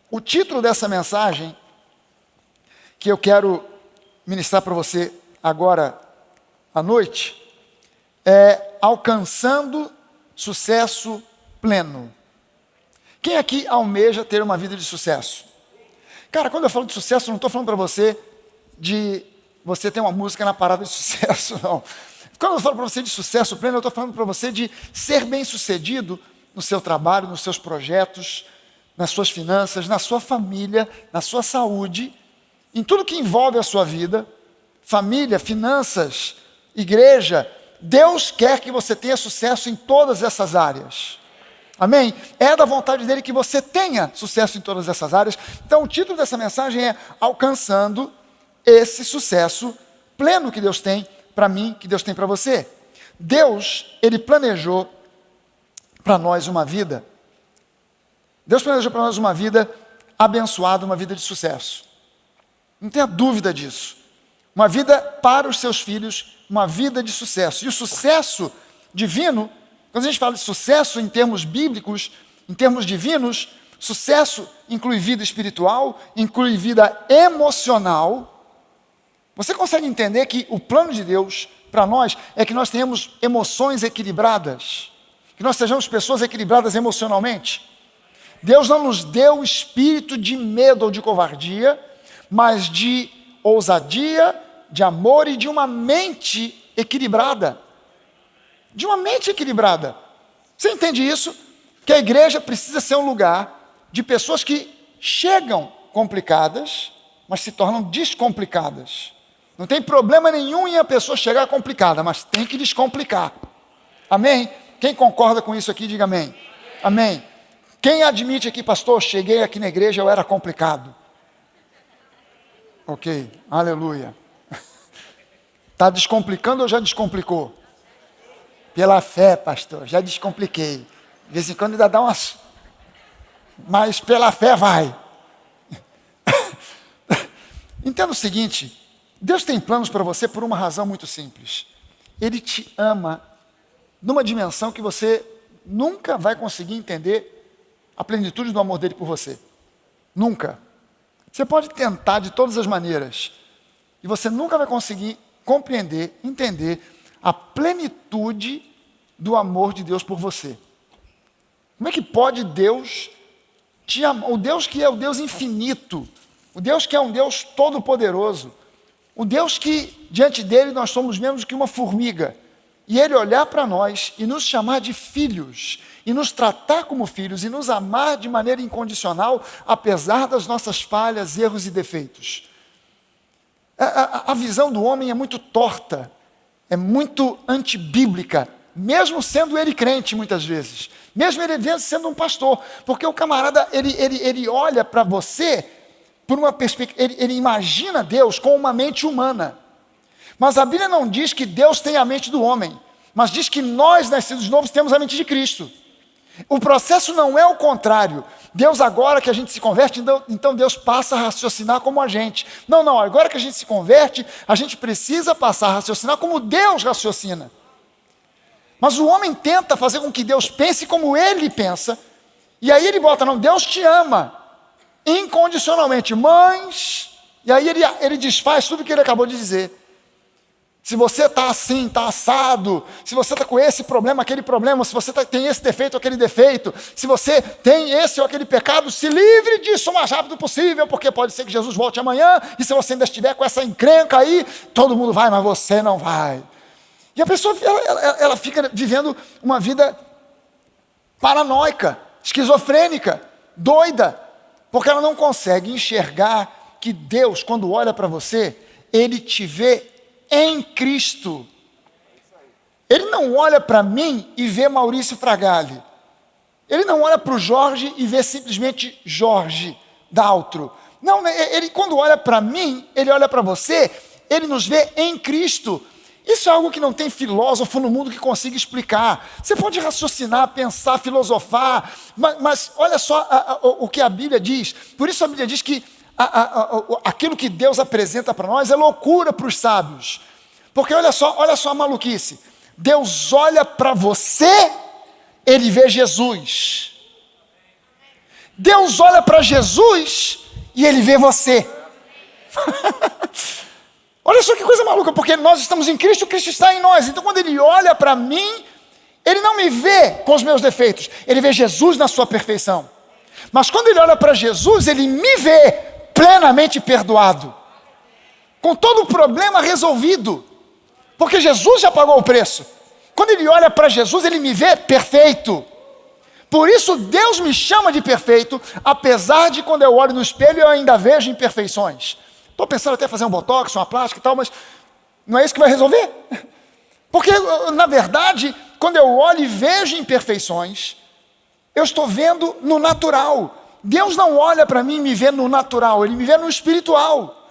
O título dessa mensagem que eu quero ministrar para você agora à noite é Alcançando Sucesso Pleno. Quem aqui almeja ter uma vida de sucesso? Cara, quando eu falo de sucesso, eu não estou falando para você de você ter uma música na parada de sucesso, não. Quando eu falo para você de sucesso pleno, eu estou falando para você de ser bem-sucedido no seu trabalho, nos seus projetos, nas suas finanças, na sua família, na sua saúde, em tudo que envolve a sua vida, família, finanças, igreja. Deus quer que você tenha sucesso em todas essas áreas. Amém? É da vontade dele que você tenha sucesso em todas essas áreas. Então o título dessa mensagem é Alcançando esse sucesso pleno que Deus tem para mim, que Deus tem para você. Deus, ele planejou para nós uma vida. Deus planejou para nós uma vida abençoada, uma vida de sucesso. Não tenha dúvida disso. Uma vida para os seus filhos, uma vida de sucesso. E o sucesso divino, quando a gente fala de sucesso em termos bíblicos, em termos divinos, sucesso inclui vida espiritual, inclui vida emocional. Você consegue entender que o plano de Deus para nós é que nós tenhamos emoções equilibradas, que nós sejamos pessoas equilibradas emocionalmente? Deus não nos deu espírito de medo ou de covardia, mas de ousadia, de amor e de uma mente equilibrada. De uma mente equilibrada. Você entende isso? Que a igreja precisa ser um lugar de pessoas que chegam complicadas, mas se tornam descomplicadas. Não tem problema nenhum em a pessoa chegar complicada, mas tem que descomplicar. Amém? Quem concorda com isso aqui, diga amém. Amém. Quem admite aqui, pastor, cheguei aqui na igreja, eu era complicado. Ok, aleluia. Está descomplicando ou já descomplicou? Pela fé, pastor, já descompliquei. De vez em quando ainda dá umas... Mas pela fé vai. Entenda o seguinte, Deus tem planos para você por uma razão muito simples. Ele te ama numa dimensão que você nunca vai conseguir entender a plenitude do amor dele por você. Nunca. Você pode tentar de todas as maneiras, e você nunca vai conseguir compreender, entender a plenitude do amor de Deus por você. Como é que pode Deus te amar? O Deus que é o Deus infinito, o Deus que é um Deus todo-poderoso, o Deus que diante dele nós somos menos que uma formiga, e ele olhar para nós e nos chamar de filhos, e nos tratar como filhos, e nos amar de maneira incondicional, apesar das nossas falhas, erros e defeitos. A visão do homem é muito torta, é muito antibíblica, mesmo sendo ele crente muitas vezes, mesmo ele sendo um pastor, porque o camarada, ele olha para você por uma perspectiva, ele imagina Deus com uma mente humana. Mas a Bíblia não diz que Deus tem a mente do homem, mas diz que nós, nascidos novos, temos a mente de Cristo. O processo não é o contrário. Deus, agora que a gente se converte, então Deus passa a raciocinar como a gente. Não, agora que a gente se converte, a gente precisa passar a raciocinar como Deus raciocina. Mas o homem tenta fazer com que Deus pense como ele pensa, e aí ele bota, não, Deus te ama incondicionalmente, mas... E aí ele desfaz tudo o que ele acabou de dizer. Se você está assim, está assado, se você está com esse problema, aquele problema, se você tem esse defeito, aquele defeito, se você tem esse ou aquele pecado, se livre disso o mais rápido possível, porque pode ser que Jesus volte amanhã, e se você ainda estiver com essa encrenca aí, todo mundo vai, mas você não vai. E a pessoa, ela fica vivendo uma vida paranoica, esquizofrênica, doida, porque ela não consegue enxergar que Deus, quando olha para você, ele te vê em Cristo. Ele não olha para mim e vê Maurício Fragali. Ele não olha para o Jorge e vê simplesmente Jorge Daltro. Não, ele quando olha para mim, ele olha para você, ele nos vê em Cristo. Isso é algo que não tem filósofo no mundo que consiga explicar. Você pode raciocinar, pensar, filosofar, mas olha só o que a Bíblia diz. Por isso a Bíblia diz que aquilo que Deus apresenta para nós é loucura para os sábios. Porque olha só a maluquice. Deus olha para você, ele vê Jesus. Deus olha para Jesus e ele vê você. Olha só que coisa maluca, porque nós estamos em Cristo, Cristo está em nós. Então quando ele olha para mim, ele não me vê com os meus defeitos, ele vê Jesus na sua perfeição. Mas quando ele olha para Jesus, ele me vê plenamente perdoado, com todo o problema resolvido, porque Jesus já pagou o preço. Quando ele olha para Jesus, ele me vê perfeito. Por isso Deus me chama de perfeito, apesar de quando eu olho no espelho eu ainda vejo imperfeições. Estou pensando até fazer um botox, uma plástica e tal, mas não é isso que vai resolver. Porque, na verdade, quando eu olho e vejo imperfeições, eu estou vendo no natural. Deus não olha para mim e me vê no natural, Ele me vê no espiritual.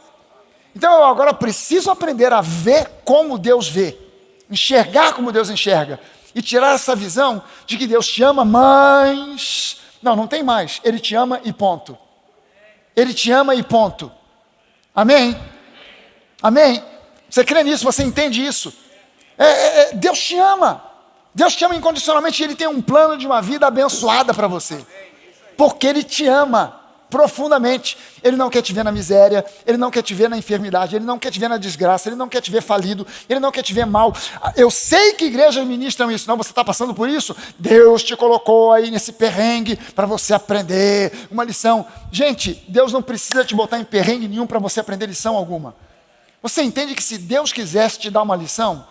Então eu agora preciso aprender a ver como Deus vê, enxergar como Deus enxerga, e tirar essa visão de que Deus te ama, mas... Não tem mais. Ele te ama e ponto. Ele te ama e ponto. Amém? Amém? Você crê nisso? Você entende isso? Deus te ama. Deus te ama incondicionalmente e Ele tem um plano de uma vida abençoada para você. Porque Ele te ama profundamente. Ele não quer te ver na miséria, Ele não quer te ver na enfermidade, Ele não quer te ver na desgraça, Ele não quer te ver falido, Ele não quer te ver mal. Eu sei que igrejas ministram isso. Não, você está passando por isso? Deus te colocou aí nesse perrengue para você aprender uma lição. Gente, Deus não precisa te botar em perrengue nenhum para você aprender lição alguma. Você entende que se Deus quisesse te dar uma lição,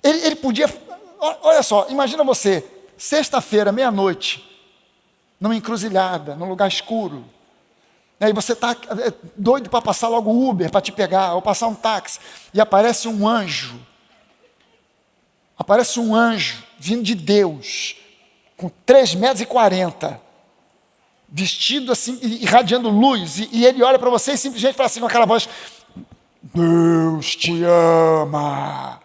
Ele podia... Olha só, imagina você, sexta-feira, meia-noite, numa encruzilhada, num lugar escuro. E você está doido para passar logo o Uber para te pegar, ou passar um táxi, e aparece um anjo. Aparece um anjo vindo de Deus, com 3,40 metros, vestido assim, irradiando luz, e ele olha para você e simplesmente fala assim com aquela voz: Deus te ama.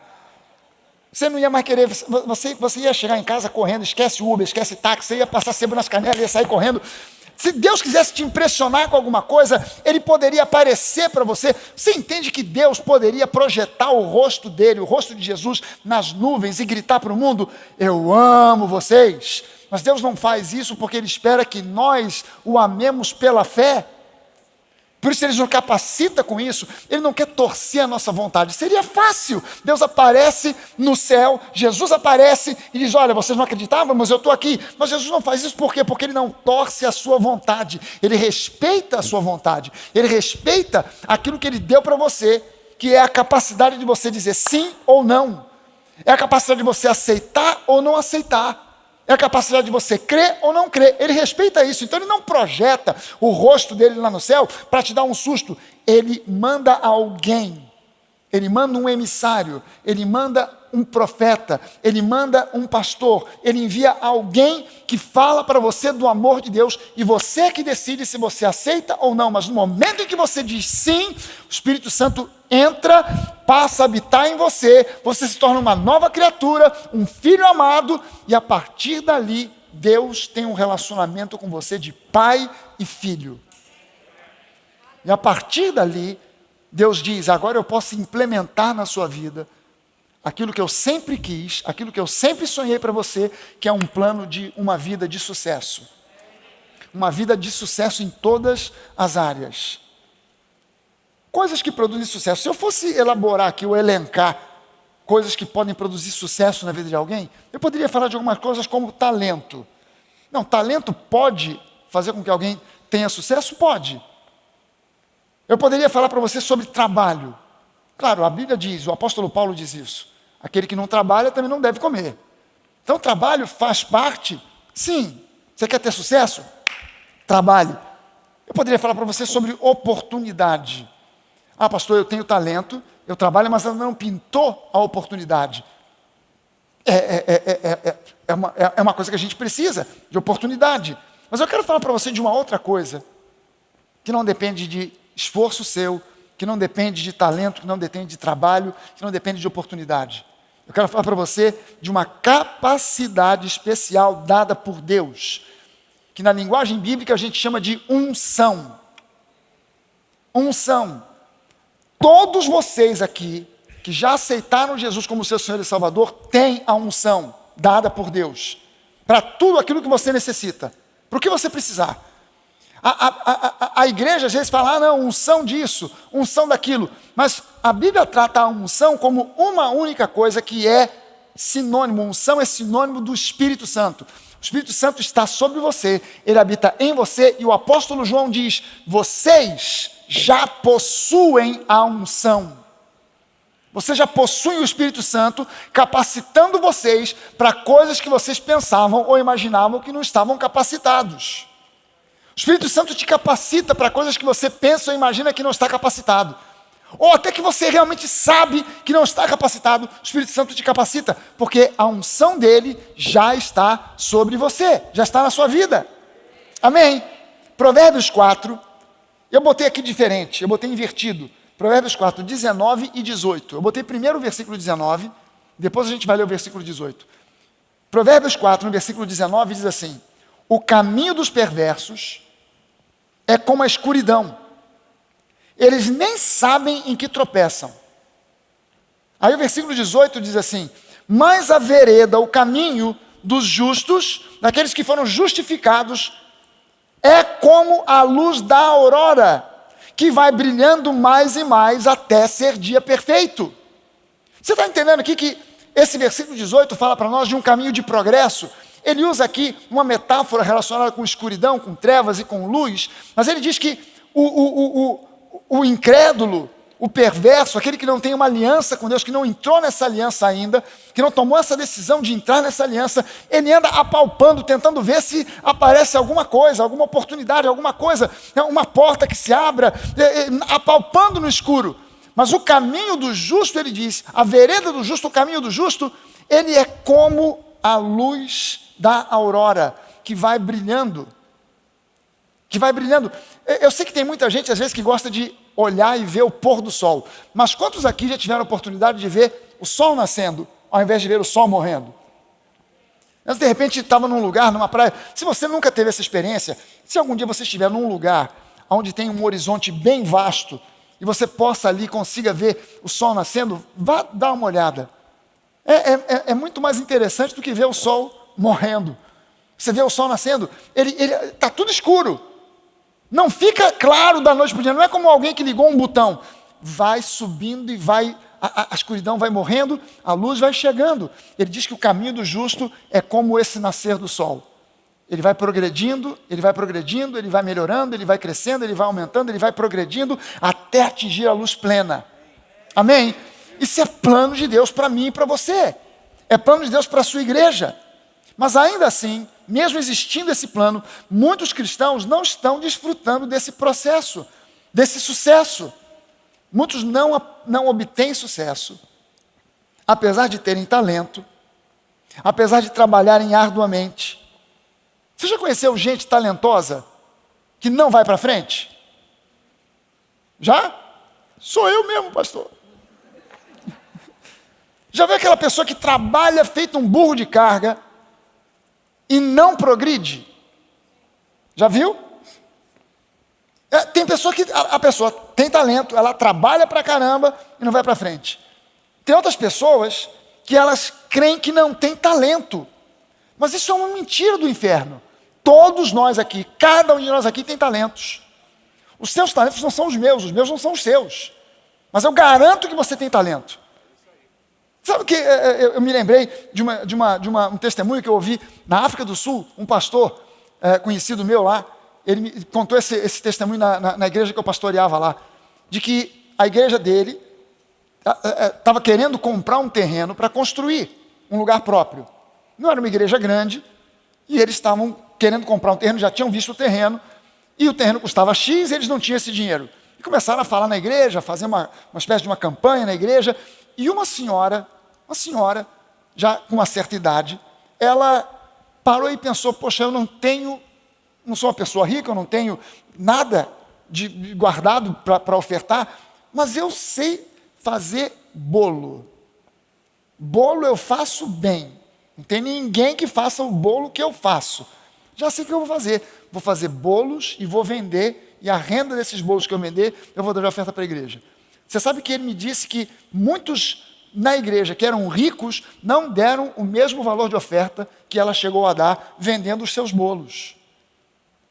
Você não ia mais querer, você ia chegar em casa correndo, esquece o Uber, esquece táxi, você ia passar sebo nas canelas, ia sair correndo. Se Deus quisesse te impressionar com alguma coisa, Ele poderia aparecer para você. Você entende que Deus poderia projetar o rosto dele, o rosto de Jesus, nas nuvens e gritar para o mundo: eu amo vocês? Mas Deus não faz isso porque Ele espera que nós o amemos pela fé. Por isso Ele nos capacita com isso. Ele não quer torcer a nossa vontade. Seria fácil. Deus aparece no céu, Jesus aparece e diz: olha, vocês não acreditavam, mas eu estou aqui. Mas Jesus não faz isso por quê? Porque Ele não torce a sua vontade. Ele respeita a sua vontade. Ele respeita aquilo que Ele deu para você, que é a capacidade de você dizer sim ou não. É a capacidade de você aceitar ou não aceitar. É a capacidade de você crer ou não crer. Ele respeita isso. Então Ele não projeta o rosto dele lá no céu para te dar um susto. Ele manda alguém. Ele manda um emissário. Ele manda um profeta. Ele manda um pastor. Ele envia alguém que fala para você do amor de Deus. E você que decide se você aceita ou não. Mas no momento em que você diz sim, o Espírito Santo entra, passa a habitar em você, você se torna uma nova criatura, um filho amado, e a partir dali, Deus tem um relacionamento com você de pai e filho. E a partir dali, Deus diz: agora eu posso implementar na sua vida aquilo que eu sempre quis, aquilo que eu sempre sonhei para você, que é um plano de uma vida de sucesso. Uma vida de sucesso em todas as áreas. Coisas que produzem sucesso. Se eu fosse elaborar aqui ou elencar coisas que podem produzir sucesso na vida de alguém, eu poderia falar de algumas coisas como talento. Não, talento pode fazer com que alguém tenha sucesso? Pode. Eu poderia falar para você sobre trabalho. Claro, a Bíblia diz, o apóstolo Paulo diz isso: aquele que não trabalha também não deve comer. Então, trabalho faz parte, sim. Você quer ter sucesso? Trabalhe. Eu poderia falar para você sobre oportunidade. Ah, pastor, eu tenho talento, eu trabalho, mas ainda não pintou a oportunidade. É uma coisa que a gente precisa, de oportunidade. Mas eu quero falar para você de uma outra coisa, que não depende de esforço seu, que não depende de talento, que não depende de trabalho, que não depende de oportunidade. Eu quero falar para você de uma capacidade especial dada por Deus, que na linguagem bíblica a gente chama de unção. Unção. Todos vocês aqui, que já aceitaram Jesus como seu Senhor e Salvador, têm a unção dada por Deus, para tudo aquilo que você necessita. para o que você precisar. A igreja às vezes fala, não, unção disso, unção daquilo. Mas a Bíblia trata a unção como uma única coisa que é sinônimo. Unção é sinônimo do Espírito Santo. O Espírito Santo está sobre você, ele habita em você, e o apóstolo João diz, vocês já possuem a unção. Vocês já possuem o Espírito Santo, capacitando vocês para coisas que vocês pensavam ou imaginavam que não estavam capacitados. O Espírito Santo te capacita para coisas que você pensa ou imagina que não está capacitado. Ou até que você realmente sabe que não está capacitado, o Espírito Santo te capacita, porque a unção dele já está sobre você, já está na sua vida. Amém? Provérbios 4, eu botei aqui diferente, eu botei invertido. Provérbios 4, 19 e 18. Eu botei primeiro o versículo 19, depois a gente vai ler o versículo 18. Provérbios 4, no versículo 19, diz assim, o caminho dos perversos é como a escuridão. Eles nem sabem em que tropeçam. Aí o versículo 18 diz assim, mas a vereda, o caminho dos justos, daqueles que foram justificados, é como a luz da aurora, que vai brilhando mais e mais até ser dia perfeito. Você está entendendo aqui que esse versículo 18 fala para nós de um caminho de progresso? Ele usa aqui uma metáfora relacionada com escuridão, com trevas e com luz, mas ele diz que o incrédulo, o perverso, aquele que não tem uma aliança com Deus, que não entrou nessa aliança ainda, que não tomou essa decisão de entrar nessa aliança, ele anda apalpando, tentando ver se aparece alguma coisa, alguma oportunidade, alguma coisa, uma porta que se abra, apalpando no escuro. Mas o caminho do justo, ele diz, a vereda do justo, o caminho do justo, ele é como a luz da aurora, que vai brilhando. Que vai brilhando. Eu sei que tem muita gente, às vezes, que gosta de olhar e ver o pôr do sol. Mas quantos aqui já tiveram a oportunidade de ver o sol nascendo, ao invés de ver o sol morrendo? Mas, de repente, estava num lugar, numa praia. Se você nunca teve essa experiência, se algum dia você estiver num lugar onde tem um horizonte bem vasto, e você possa ali, consiga ver o sol nascendo, vá dar uma olhada. É muito mais interessante do que ver o sol morrendo. Você vê o sol nascendo, ele está tudo escuro. Não fica claro da noite para o dia. Não é como alguém que ligou um botão. Vai subindo e vai, a escuridão vai morrendo, a luz vai chegando. Ele diz que o caminho do justo é como esse nascer do sol. Ele vai progredindo, ele vai melhorando, ele vai crescendo, ele vai aumentando, ele vai progredindo até atingir a luz plena. Amém? Isso é plano de Deus para mim e para você. É plano de Deus para a sua igreja. Mas ainda assim, mesmo existindo esse plano, muitos cristãos não estão desfrutando desse processo, desse sucesso. Muitos não obtêm sucesso, apesar de terem talento, apesar de trabalharem arduamente. Você já conheceu gente talentosa que não vai para frente? Já? Sou eu mesmo, pastor. Já viu aquela pessoa que trabalha feito um burro de carga e não progride? Já viu? Tem pessoa que a pessoa tem talento, ela trabalha pra caramba e não vai para frente. Tem outras pessoas que elas creem que não tem talento. Mas isso é uma mentira do inferno. Todos nós aqui, cada um de nós aqui tem talentos. Os seus talentos não são os meus não são os seus. Mas eu garanto que você tem talento. Sabe que eu me lembrei de um testemunho que eu ouvi na África do Sul, um pastor conhecido meu lá, ele me contou esse testemunho na igreja que eu pastoreava lá, de que a igreja dele estava querendo comprar um terreno para construir um lugar próprio. Não era uma igreja grande, e eles estavam querendo comprar um terreno, já tinham visto o terreno, e o terreno custava X, e eles não tinham esse dinheiro. E começaram a falar na igreja, fazer uma espécie de uma campanha na igreja, e uma senhora, já com uma certa idade, ela parou e pensou, poxa, eu não sou uma pessoa rica, eu não tenho nada de guardado para ofertar, mas eu sei fazer bolo. Bolo eu faço bem. Não tem ninguém que faça o bolo que eu faço. Já sei o que eu vou fazer. Vou fazer bolos e vou vender, e a renda desses bolos que eu vender, eu vou dar de oferta para a igreja. Você sabe que ele me disse que muitos na igreja que eram ricos não deram o mesmo valor de oferta que ela chegou a dar vendendo os seus bolos.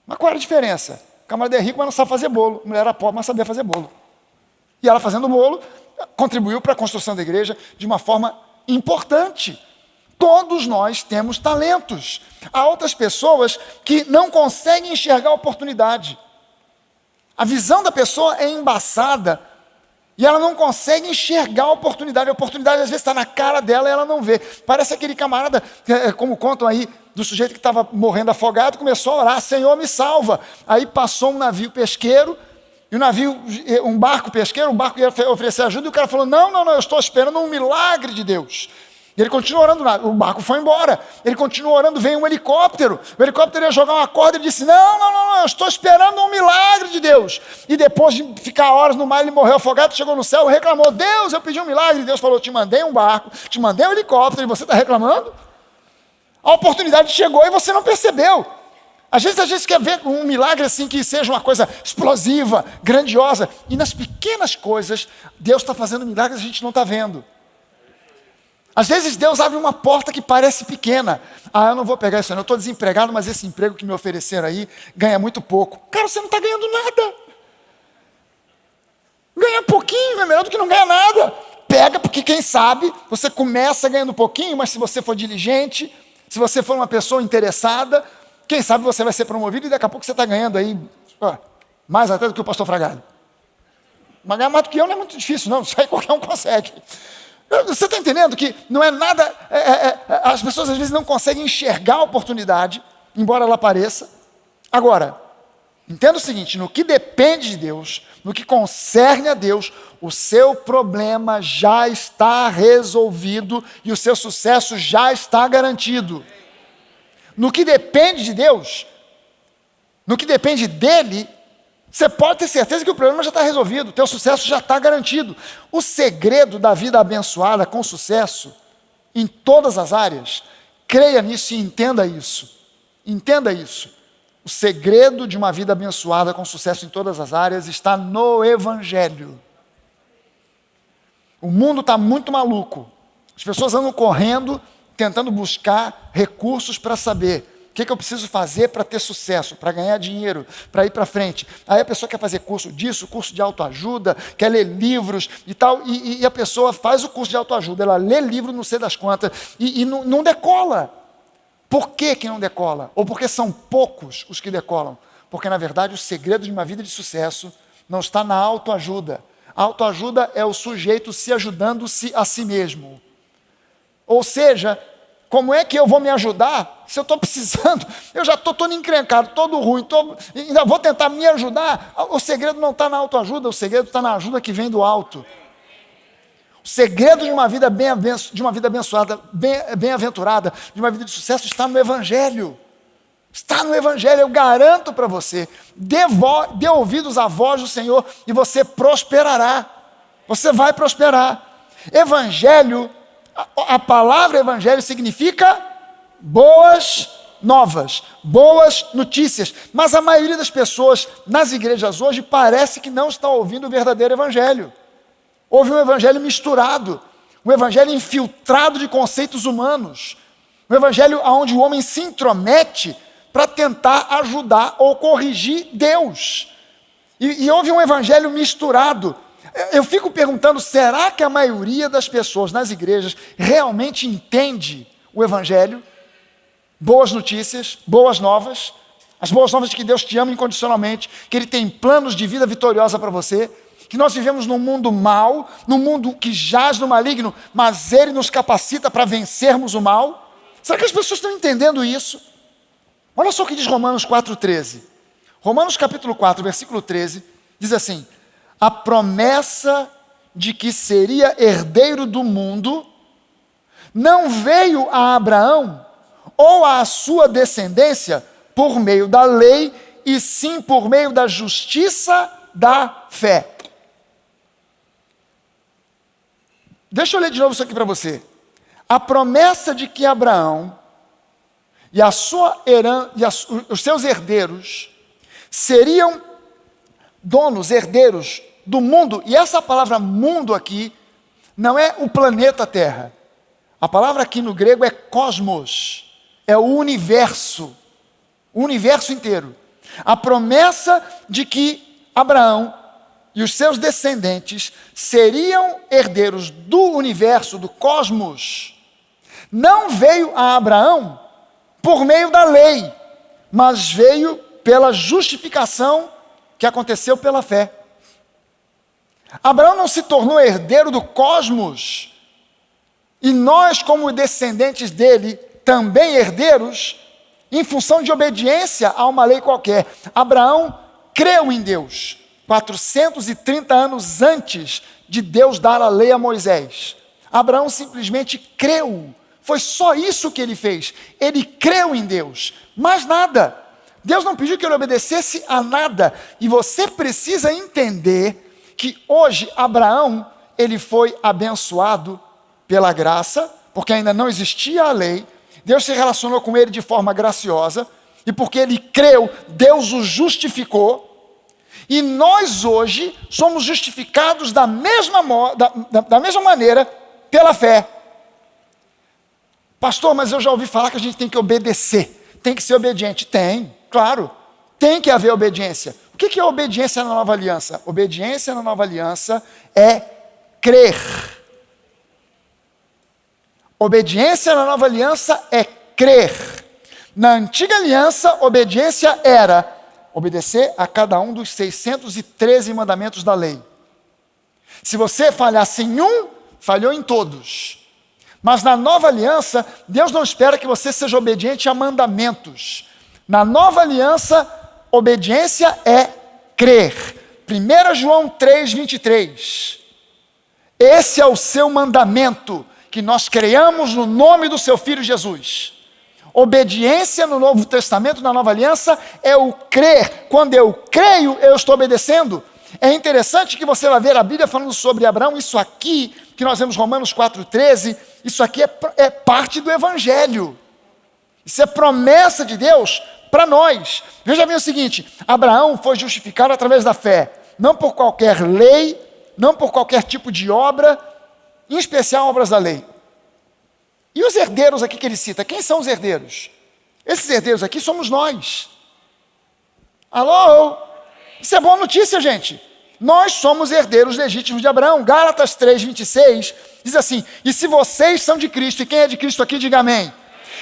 Mas qual era a diferença? O camarada é rico, mas não sabe fazer bolo. A mulher era pobre, mas sabia fazer bolo. E ela fazendo bolo, contribuiu para a construção da igreja de uma forma importante. Todos nós temos talentos. Há outras pessoas que não conseguem enxergar a oportunidade. A visão da pessoa é embaçada e ela não consegue enxergar a oportunidade. A oportunidade às vezes está na cara dela e ela não vê. Parece aquele camarada, como contam aí, do sujeito que estava morrendo afogado, começou a orar: Senhor, me salva. Aí passou um navio pesqueiro, e o navio, um barco pesqueiro, um barco ia oferecer ajuda, e o cara falou: não, eu estou esperando um milagre de Deus. E ele continuou orando, o barco foi embora. Ele continuou orando, veio um helicóptero. O helicóptero ia jogar uma corda e disse: não, eu estou esperando um milagre de Deus. E depois de ficar horas no mar, ele morreu afogado, chegou no céu, reclamou: Deus, eu pedi um milagre. E Deus falou: te mandei um barco, te mandei um helicóptero, e você está reclamando? A oportunidade chegou e você não percebeu. Às vezes a gente quer ver um milagre assim que seja uma coisa explosiva, grandiosa. E nas pequenas coisas, Deus está fazendo milagres e a gente não está vendo. Às vezes Deus abre uma porta que parece pequena. Eu não vou pegar isso, eu estou desempregado, mas esse emprego que me ofereceram aí ganha muito pouco. Cara, você não está ganhando nada. Ganha pouquinho, é melhor do que não ganha nada. Pega, porque quem sabe, você começa ganhando pouquinho, mas se você for diligente, se você for uma pessoa interessada, quem sabe você vai ser promovido e daqui a pouco você está ganhando aí, mais até do que o pastor Fragalho. Mas ganhar mais do que eu não é muito difícil, não. Isso aí qualquer um consegue. Você está entendendo que não é nada... as pessoas às vezes não conseguem enxergar a oportunidade, embora ela apareça. Agora, entenda o seguinte: no que depende de Deus, no que concerne a Deus, o seu problema já está resolvido e o seu sucesso já está garantido. No que depende de Deus, no que depende dele, você pode ter certeza que o problema já está resolvido, o teu sucesso já está garantido. O segredo da vida abençoada com sucesso, em todas as áreas, creia nisso e entenda isso. Entenda isso. O segredo de uma vida abençoada com sucesso em todas as áreas está no Evangelho. O mundo está muito maluco. As pessoas andam correndo, tentando buscar recursos para saber o que eu preciso fazer para ter sucesso, para ganhar dinheiro, para ir para frente. Aí a pessoa quer fazer curso disso, curso de autoajuda, quer ler livros e tal, e a pessoa faz o curso de autoajuda, ela lê livro, não sei das quantas, e não decola. Por que não decola? Ou porque são poucos os que decolam? Porque, na verdade, o segredo de uma vida de sucesso não está na autoajuda. A autoajuda é o sujeito se ajudando-se a si mesmo. Ou seja, como é que eu vou me ajudar se eu estou precisando? Eu já estou todo encrencado, todo ruim, ainda vou tentar me ajudar. O segredo não está na autoajuda, o segredo está na ajuda que vem do alto. O segredo de uma vida abençoada, bem-aventurada, de uma vida de sucesso está no Evangelho. Está no Evangelho, eu garanto para você. Dê ouvidos à voz do Senhor e você prosperará. Você vai prosperar. Evangelho, a palavra evangelho significa boas novas, boas notícias. Mas a maioria das pessoas nas igrejas hoje parece que não está ouvindo o verdadeiro evangelho. Houve um evangelho misturado, um evangelho infiltrado de conceitos humanos, um evangelho onde o homem se intromete para tentar ajudar ou corrigir Deus. E houve um evangelho misturado. Eu fico perguntando, será que a maioria das pessoas nas igrejas realmente entende o evangelho? Boas notícias, boas novas, as boas novas de que Deus te ama incondicionalmente, que Ele tem planos de vida vitoriosa para você, que nós vivemos num mundo mau, num mundo que jaz no maligno, mas Ele nos capacita para vencermos o mal. Será que as pessoas estão entendendo isso? Olha só o que diz Romanos 4,13. Romanos capítulo 4, versículo 13, diz assim: a promessa de que seria herdeiro do mundo não veio a Abraão ou à sua descendência por meio da lei, e sim por meio da justiça da fé. Deixa eu ler de novo isso aqui para você. A promessa de que Abraão e a sua herança, os seus herdeiros seriam donos, herdeiros do mundo, e essa palavra mundo aqui não é o planeta Terra. A palavra aqui no grego é cosmos, é o universo inteiro. A promessa de que Abraão e os seus descendentes seriam herdeiros do universo, do cosmos, não veio a Abraão por meio da lei, mas veio pela justificação que aconteceu pela fé. Abraão não se tornou herdeiro do cosmos, e nós, como descendentes dele, também herdeiros, em função de obediência a uma lei qualquer. Abraão creu em Deus 430 anos antes de Deus dar a lei a Moisés. Abraão simplesmente creu. Foi só isso que ele fez. Ele creu em Deus, mais nada. Deus não pediu que ele obedecesse a nada. E você precisa entender que hoje Abraão, ele foi abençoado pela graça, porque ainda não existia a lei. Deus se relacionou com ele de forma graciosa, e porque ele creu, Deus o justificou, e nós hoje somos justificados da mesma maneira pela fé. Pastor, mas eu já ouvi falar que a gente tem que obedecer, tem que ser obediente. Tem, claro, tem que haver obediência. O que é obediência na nova aliança? Obediência na nova aliança é crer. Obediência na nova aliança é crer. Na antiga aliança, obediência era obedecer a cada um dos 613 mandamentos da lei. Se você falhasse em um, falhou em todos. Mas na nova aliança, Deus não espera que você seja obediente a mandamentos. Na nova aliança, obediência é crer. 1 João 3:23. Esse é o seu mandamento, que nós creiamos no nome do seu Filho Jesus. Obediência no Novo Testamento, na Nova Aliança, é o crer. Quando eu creio, eu estou obedecendo. É interessante que você vai ver a Bíblia falando sobre Abraão. Isso aqui, que nós vemos Romanos 4:13, isso aqui é parte do Evangelho. Isso é promessa de Deus para nós. Veja bem o seguinte, Abraão foi justificado através da fé, não por qualquer lei, não por qualquer tipo de obra, em especial obras da lei. E os herdeiros aqui que ele cita, quem são os herdeiros? Esses herdeiros aqui somos nós. Alô? Isso é boa notícia, gente. Nós somos herdeiros legítimos de Abraão. Gálatas 3:26 diz assim: e se vocês são de Cristo, e quem é de Cristo aqui, diga amém.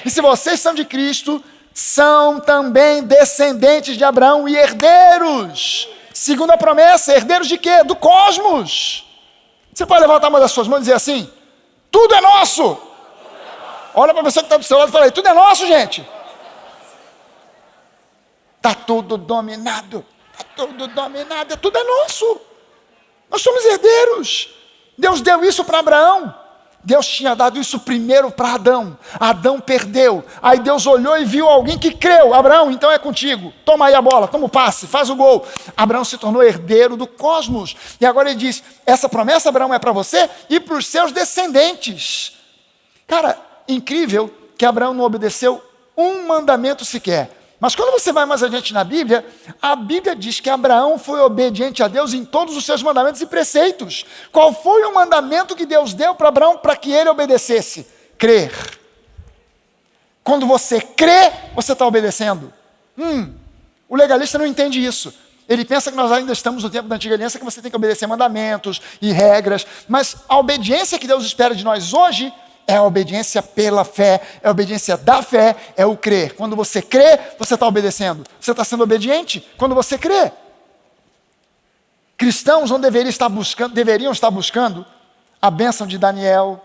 E se vocês são de Cristo, são também descendentes de Abraão e herdeiros. Segundo a promessa, herdeiros de quê? Do cosmos. Você pode levantar uma das suas mãos e dizer assim: tudo é nosso. Olha para a pessoa que está do seu lado e fala aí: tudo é nosso, gente. Está tudo dominado. Está tudo dominado. Tudo é nosso. Nós somos herdeiros. Deus deu isso para Abraão. Deus tinha dado isso primeiro para Adão. Adão perdeu. Aí Deus olhou e viu alguém que creu. Abraão, então é contigo. Toma aí a bola, toma o passe, faz o gol. Abraão se tornou herdeiro do cosmos. E agora ele diz: essa promessa, Abraão, é para você e para os seus descendentes. Cara, incrível que Abraão não obedeceu um mandamento sequer. Mas quando você vai mais adiante na Bíblia, a Bíblia diz que Abraão foi obediente a Deus em todos os seus mandamentos e preceitos. Qual foi o mandamento que Deus deu para Abraão para que ele obedecesse? Crer. Quando você crê, você está obedecendo. O legalista não entende isso. Ele pensa que nós ainda estamos no tempo da antiga aliança, que você tem que obedecer mandamentos e regras. Mas a obediência que Deus espera de nós hoje é a obediência pela fé, é a obediência da fé, é o crer. Quando você crê, você está obedecendo. Você está sendo obediente quando você crê. Cristãos não deveriam estar buscando a bênção de Daniel,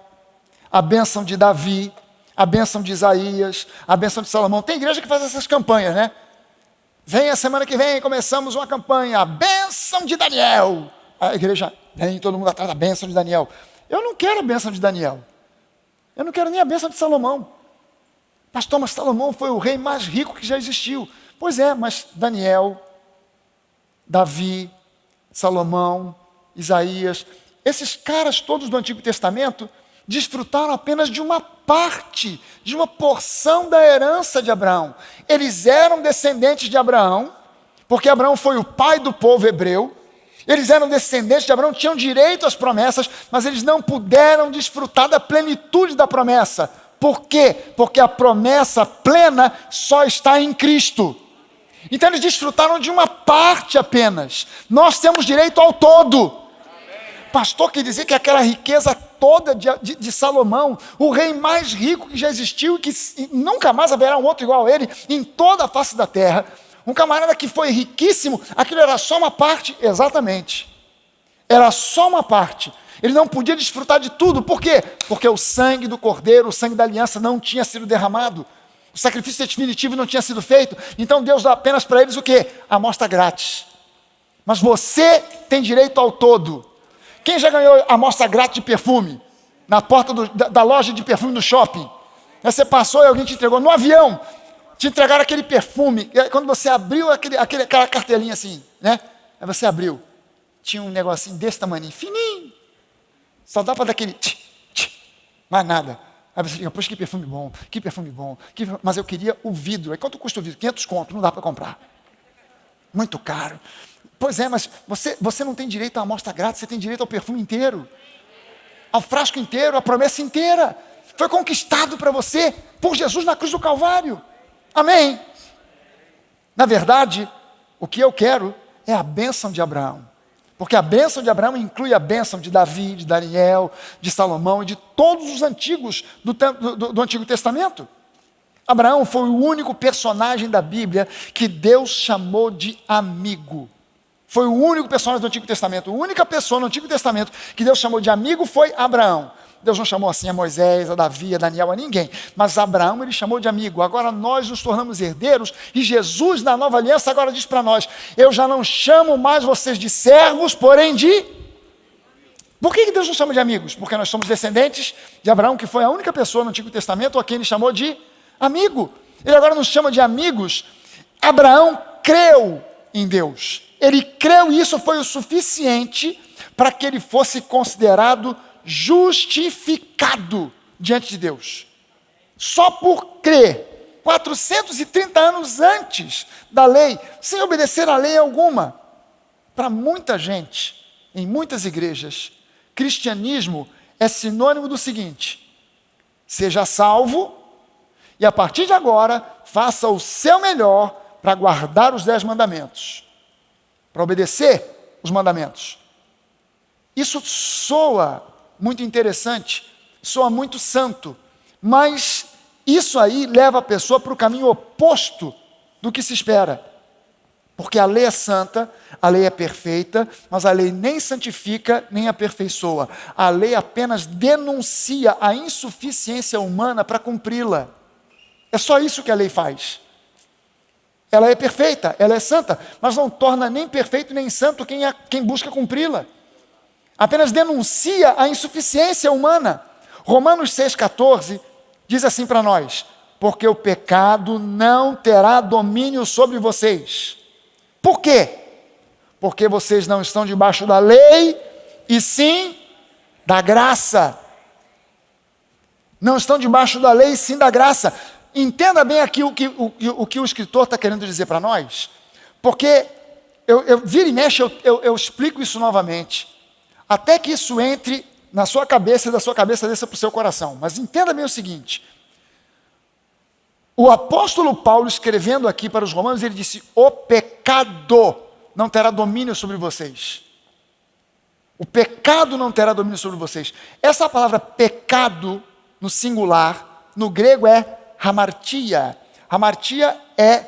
a bênção de Davi, a bênção de Isaías, a bênção de Salomão. Tem igreja que faz essas campanhas, né? Vem a semana que vem, começamos uma campanha, a bênção de Daniel. A igreja vem todo mundo atrás da bênção de Daniel. Eu não quero a bênção de Daniel. Eu não quero nem a bênção de Salomão. Pastor, mas Salomão foi o rei mais rico que já existiu. Pois é, mas Daniel, Davi, Salomão, Isaías, esses caras todos do Antigo Testamento desfrutaram apenas de uma parte, de uma porção da herança de Abraão. Eles eram descendentes de Abraão, porque Abraão foi o pai do povo hebreu. Eles eram descendentes de Abraão, tinham direito às promessas, mas eles não puderam desfrutar da plenitude da promessa. Por quê? Porque a promessa plena só está em Cristo. Então eles desfrutaram de uma parte apenas. Nós temos direito ao todo. Pastor, quer dizer que aquela riqueza toda de Salomão, o rei mais rico que já existiu e que nunca mais haverá um outro igual a ele em toda a face da terra, um camarada que foi riquíssimo, aquilo era só uma parte, exatamente. Era só uma parte. Ele não podia desfrutar de tudo. Por quê? Porque o sangue do cordeiro, o sangue da aliança não tinha sido derramado. O sacrifício definitivo não tinha sido feito. Então Deus dá apenas para eles o quê? A amostra grátis. Mas você tem direito ao todo. Quem já ganhou a amostra grátis de perfume? Na porta da loja de perfume do shopping. Aí você passou e alguém te entregou no avião. Te entregaram aquele perfume. E aí, quando você abriu aquela cartelinha assim, né? Aí você abriu. Tinha um negocinho desse tamanho, fininho. Só dá para dar aquele mais nada. Aí você fica, poxa, que perfume bom, que perfume bom. Mas eu queria o vidro. Aí quanto custa o vidro? 500 conto, não dá para comprar. Muito caro. Pois é, mas você não tem direito à amostra grátis, você tem direito ao perfume inteiro. Ao frasco inteiro, à promessa inteira. Foi conquistado para você por Jesus na cruz do Calvário. Amém? Na verdade, o que eu quero é a bênção de Abraão. Porque a bênção de Abraão inclui a bênção de Davi, de Daniel, de Salomão e de todos os antigos do Antigo Testamento. Abraão foi o único personagem da Bíblia que Deus chamou de amigo. Foi o único personagem do Antigo Testamento. A única pessoa no Antigo Testamento que Deus chamou de amigo foi Abraão. Deus não chamou assim a Moisés, a Davi, a Daniel, a ninguém. Mas Abraão ele chamou de amigo. Agora nós nos tornamos herdeiros e Jesus na nova aliança agora diz para nós, eu já não chamo mais vocês de servos, porém de... Por que Deus nos chama de amigos? Porque nós somos descendentes de Abraão, que foi a única pessoa no Antigo Testamento a quem ele chamou de amigo. Ele agora nos chama de amigos. Abraão creu em Deus. Ele creu e isso foi o suficiente para que ele fosse considerado justificado diante de Deus. Só por crer, 430 anos antes da lei, sem obedecer a lei alguma. Para muita gente, em muitas igrejas, cristianismo é sinônimo do seguinte: seja salvo e a partir de agora faça o seu melhor para guardar os 10 mandamentos, para obedecer os mandamentos. Isso soa muito interessante, soa muito santo, mas isso aí leva a pessoa para o caminho oposto do que se espera. Porque a lei é santa, a lei é perfeita, mas a lei nem santifica, nem aperfeiçoa. A lei apenas denuncia a insuficiência humana para cumpri-la. É só isso que a lei faz. Ela é perfeita, ela é santa, mas não torna nem perfeito nem santo quem busca cumpri-la. Apenas denuncia a insuficiência humana. Romanos 6,14 diz assim para nós: porque o pecado não terá domínio sobre vocês. Por quê? Porque vocês não estão debaixo da lei, e sim da graça. Não estão debaixo da lei, e sim da graça. Entenda bem aqui o que o escritor está querendo dizer para nós, porque eu vira e mexe, eu explico isso novamente, até que isso entre na sua cabeça e da sua cabeça desça para o seu coração. Mas entenda bem o seguinte: o apóstolo Paulo, escrevendo aqui para os romanos, ele disse: o pecado não terá domínio sobre vocês. O pecado não terá domínio sobre vocês. Essa palavra pecado, no singular, no grego é hamartia. Hamartia é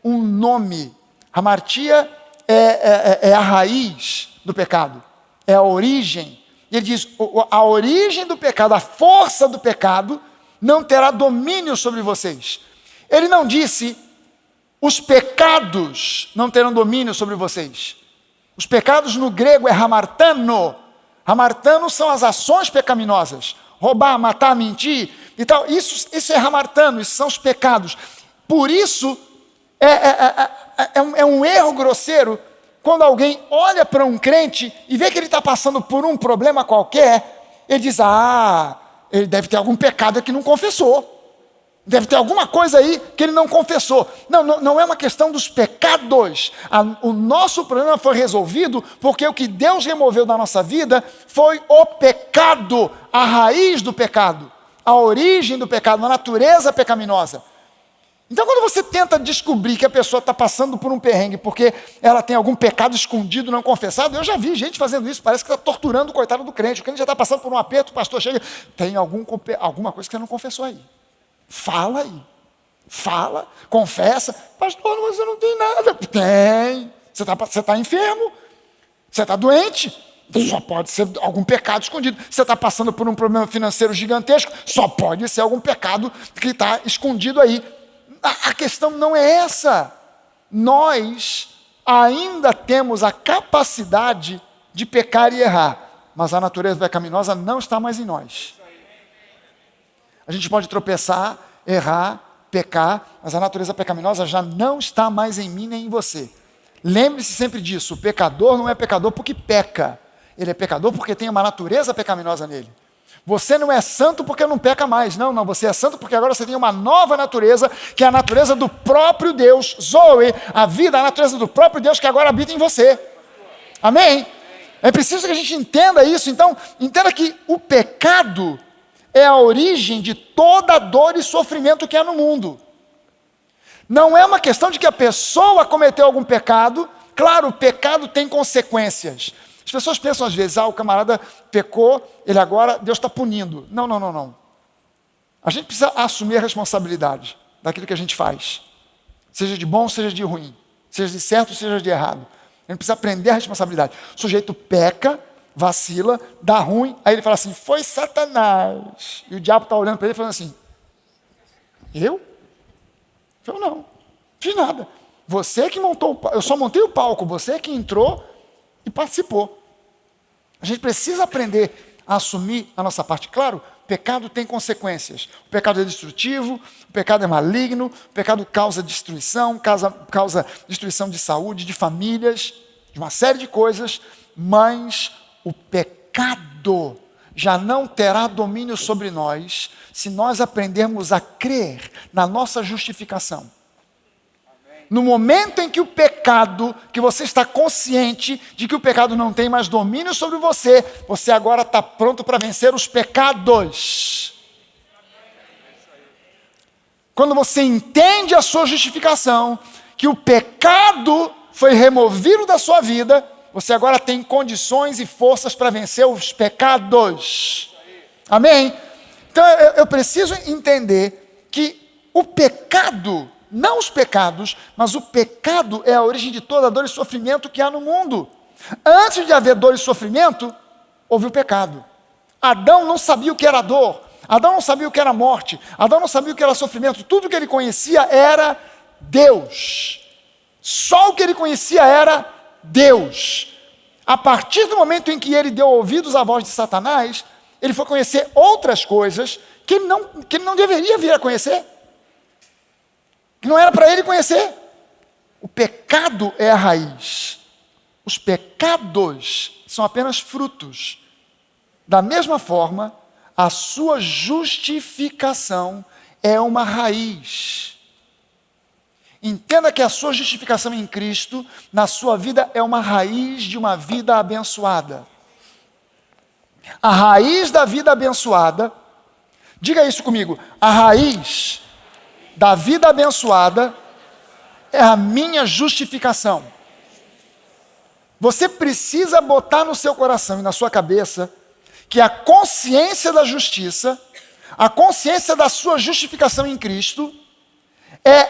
um nome. Hamartia é a raiz do pecado. É a origem. Ele diz, a origem do pecado, a força do pecado, não terá domínio sobre vocês. Ele não disse, os pecados não terão domínio sobre vocês. Os pecados no grego é hamartano. Hamartano são as ações pecaminosas. Roubar, matar, mentir e tal. Isso é hamartano, isso são os pecados. Por isso, é um erro grosseiro quando alguém olha para um crente e vê que ele está passando por um problema qualquer, ele diz, ele deve ter algum pecado que não confessou. Deve ter alguma coisa aí que ele não confessou. Não é uma questão dos pecados. O nosso problema foi resolvido porque o que Deus removeu da nossa vida foi o pecado, a raiz do pecado, a origem do pecado, a natureza pecaminosa. Então, quando você tenta descobrir que a pessoa está passando por um perrengue porque ela tem algum pecado escondido, não confessado, eu já vi gente fazendo isso, parece que está torturando o coitado do crente. O crente já está passando por um aperto, o pastor chega, tem alguma coisa que você não confessou aí. Fala aí. Fala, confessa. Pastor, mas eu não tenho nada. Tem. Você está enfermo. Você está doente. Só pode ser algum pecado escondido. Você está passando por um problema financeiro gigantesco. Só pode ser algum pecado que está escondido aí. A questão não é essa. Nós ainda temos a capacidade de pecar e errar, mas a natureza pecaminosa não está mais em nós. A gente pode tropeçar, errar, pecar, mas a natureza pecaminosa já não está mais em mim nem em você. Lembre-se sempre disso, o pecador não é pecador porque peca, ele é pecador porque tem uma natureza pecaminosa nele. Você não é santo porque não peca mais, não, você é santo porque agora você tem uma nova natureza, que é a natureza do próprio Deus, Zoe, a vida, a natureza do próprio Deus que agora habita em você. Amém? É preciso que a gente entenda isso. Então, entenda que o pecado é a origem de toda dor e sofrimento que há no mundo. Não é uma questão de que a pessoa cometeu algum pecado. Claro, o pecado tem consequências. As pessoas pensam às vezes, o camarada pecou, ele agora, Deus está punindo. Não. A gente precisa assumir a responsabilidade daquilo que a gente faz. Seja de bom, seja de ruim. Seja de certo, seja de errado. A gente precisa aprender a responsabilidade. O sujeito peca, vacila, dá ruim, aí ele fala assim, foi Satanás. E o diabo está olhando para ele e falando assim, eu? Eu não fiz nada. Você que montou o palco, eu só montei o palco, você que entrou e participou. A gente precisa aprender a assumir a nossa parte. Claro, pecado tem consequências. O pecado é destrutivo, o pecado é maligno, o pecado causa destruição, causa destruição de saúde, de famílias, de uma série de coisas, mas o pecado já não terá domínio sobre nós se nós aprendermos a crer na nossa justificação. No momento em que o pecado, que você está consciente de que o pecado não tem mais domínio sobre você, você agora está pronto para vencer os pecados. Quando você entende a sua justificação, que o pecado foi removido da sua vida, você agora tem condições e forças para vencer os pecados. Amém? Então eu preciso entender que o pecado, não os pecados, mas o pecado é a origem de toda dor e sofrimento que há no mundo. Antes de haver dor e sofrimento, houve o pecado. Adão não sabia o que era dor, Adão não sabia o que era morte, Adão não sabia o que era sofrimento, tudo que ele conhecia era Deus. Só o que ele conhecia era Deus. A partir do momento em que ele deu ouvidos à voz de Satanás, ele foi conhecer outras coisas que ele não deveria vir a conhecer. Que não era para ele conhecer. O pecado é a raiz. Os pecados são apenas frutos. Da mesma forma, a sua justificação é uma raiz. Entenda que a sua justificação em Cristo, na sua vida, é uma raiz de uma vida abençoada. A raiz da vida abençoada, diga isso comigo, a raiz da vida abençoada é a minha justificação. Você precisa botar no seu coração e na sua cabeça que a consciência da justiça, a consciência da sua justificação em Cristo é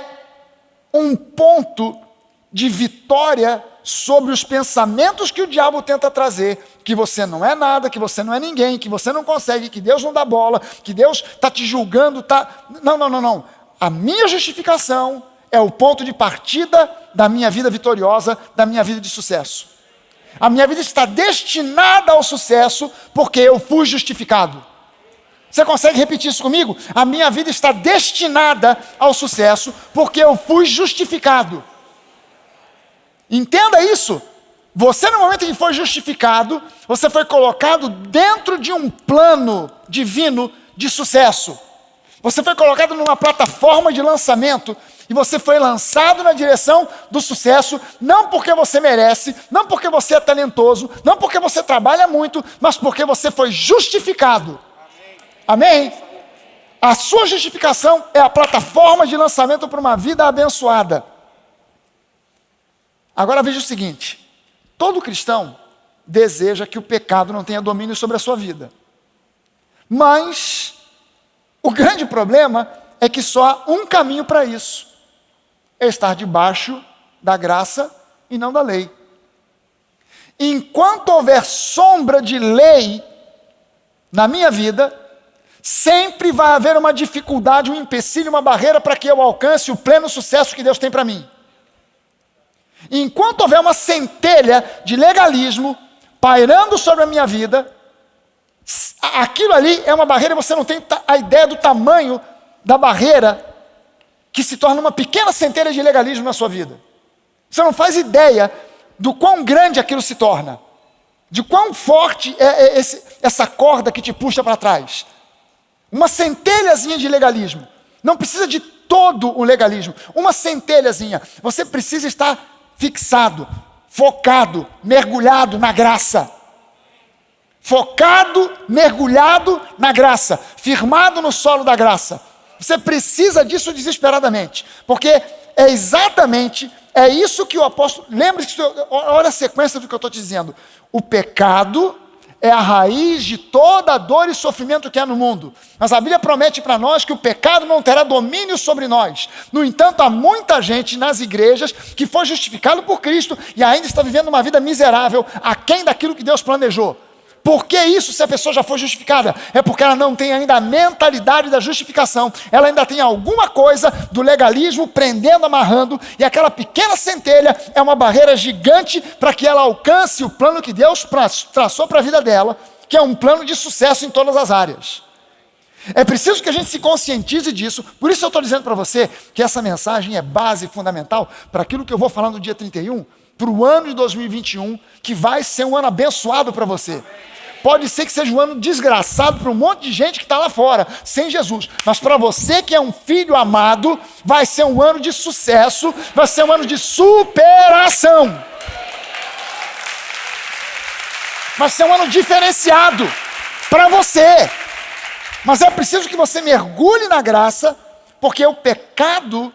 um ponto de vitória sobre os pensamentos que o diabo tenta trazer, que você não é nada, que você não é ninguém, que você não consegue, que Deus não dá bola, que Deus está te julgando, Não. A minha justificação é o ponto de partida da minha vida vitoriosa, da minha vida de sucesso. A minha vida está destinada ao sucesso porque eu fui justificado. Você consegue repetir isso comigo? A minha vida está destinada ao sucesso porque eu fui justificado. Entenda isso. Você, no momento em que foi justificado, você foi colocado dentro de um plano divino de sucesso. Você foi colocado numa plataforma de lançamento e você foi lançado na direção do sucesso, não porque você merece, não porque você é talentoso, não porque você trabalha muito, mas porque você foi justificado. Amém? A sua justificação é a plataforma de lançamento para uma vida abençoada. Agora veja o seguinte: todo cristão deseja que o pecado não tenha domínio sobre a sua vida. Mas o grande problema é que só há um caminho para isso: é estar debaixo da graça e não da lei. Enquanto houver sombra de lei na minha vida, sempre vai haver uma dificuldade, um empecilho, uma barreira para que eu alcance o pleno sucesso que Deus tem para mim. Enquanto houver uma centelha de legalismo pairando sobre a minha vida, aquilo ali é uma barreira, você não tem a ideia do tamanho da barreira que se torna uma pequena centelha de legalismo na sua vida. Você não faz ideia do quão grande aquilo se torna, de quão forte é essa corda que te puxa para trás. Uma centelhazinha de legalismo. Não precisa de todo o legalismo. Uma centelhazinha. Você precisa estar fixado, focado, mergulhado na graça. Focado, mergulhado na graça. Firmado no solo da graça. Você precisa disso desesperadamente. Porque é exatamente, é isso que o apóstolo... Lembre-se, olha a sequência do que eu estou te dizendo. O pecado é a raiz de toda a dor e sofrimento que há no mundo. Mas a Bíblia promete para nós que o pecado não terá domínio sobre nós. No entanto, há muita gente nas igrejas que foi justificado por Cristo e ainda está vivendo uma vida miserável, aquém daquilo que Deus planejou. Por que isso, se a pessoa já foi justificada? É porque ela não tem ainda a mentalidade da justificação. Ela ainda tem alguma coisa do legalismo prendendo, amarrando, e aquela pequena centelha é uma barreira gigante para que ela alcance o plano que Deus traçou para a vida dela, que é um plano de sucesso em todas as áreas. É preciso que a gente se conscientize disso. Por isso eu estou dizendo para você que essa mensagem é base fundamental para aquilo que eu vou falar no dia 31, para o ano de 2021, que vai ser um ano abençoado para você. Pode ser que seja um ano desgraçado para um monte de gente que está lá fora, sem Jesus. Mas para você que é um filho amado, vai ser um ano de sucesso, vai ser um ano de superação. Vai ser um ano diferenciado para você. Mas é preciso que você mergulhe na graça, porque o pecado,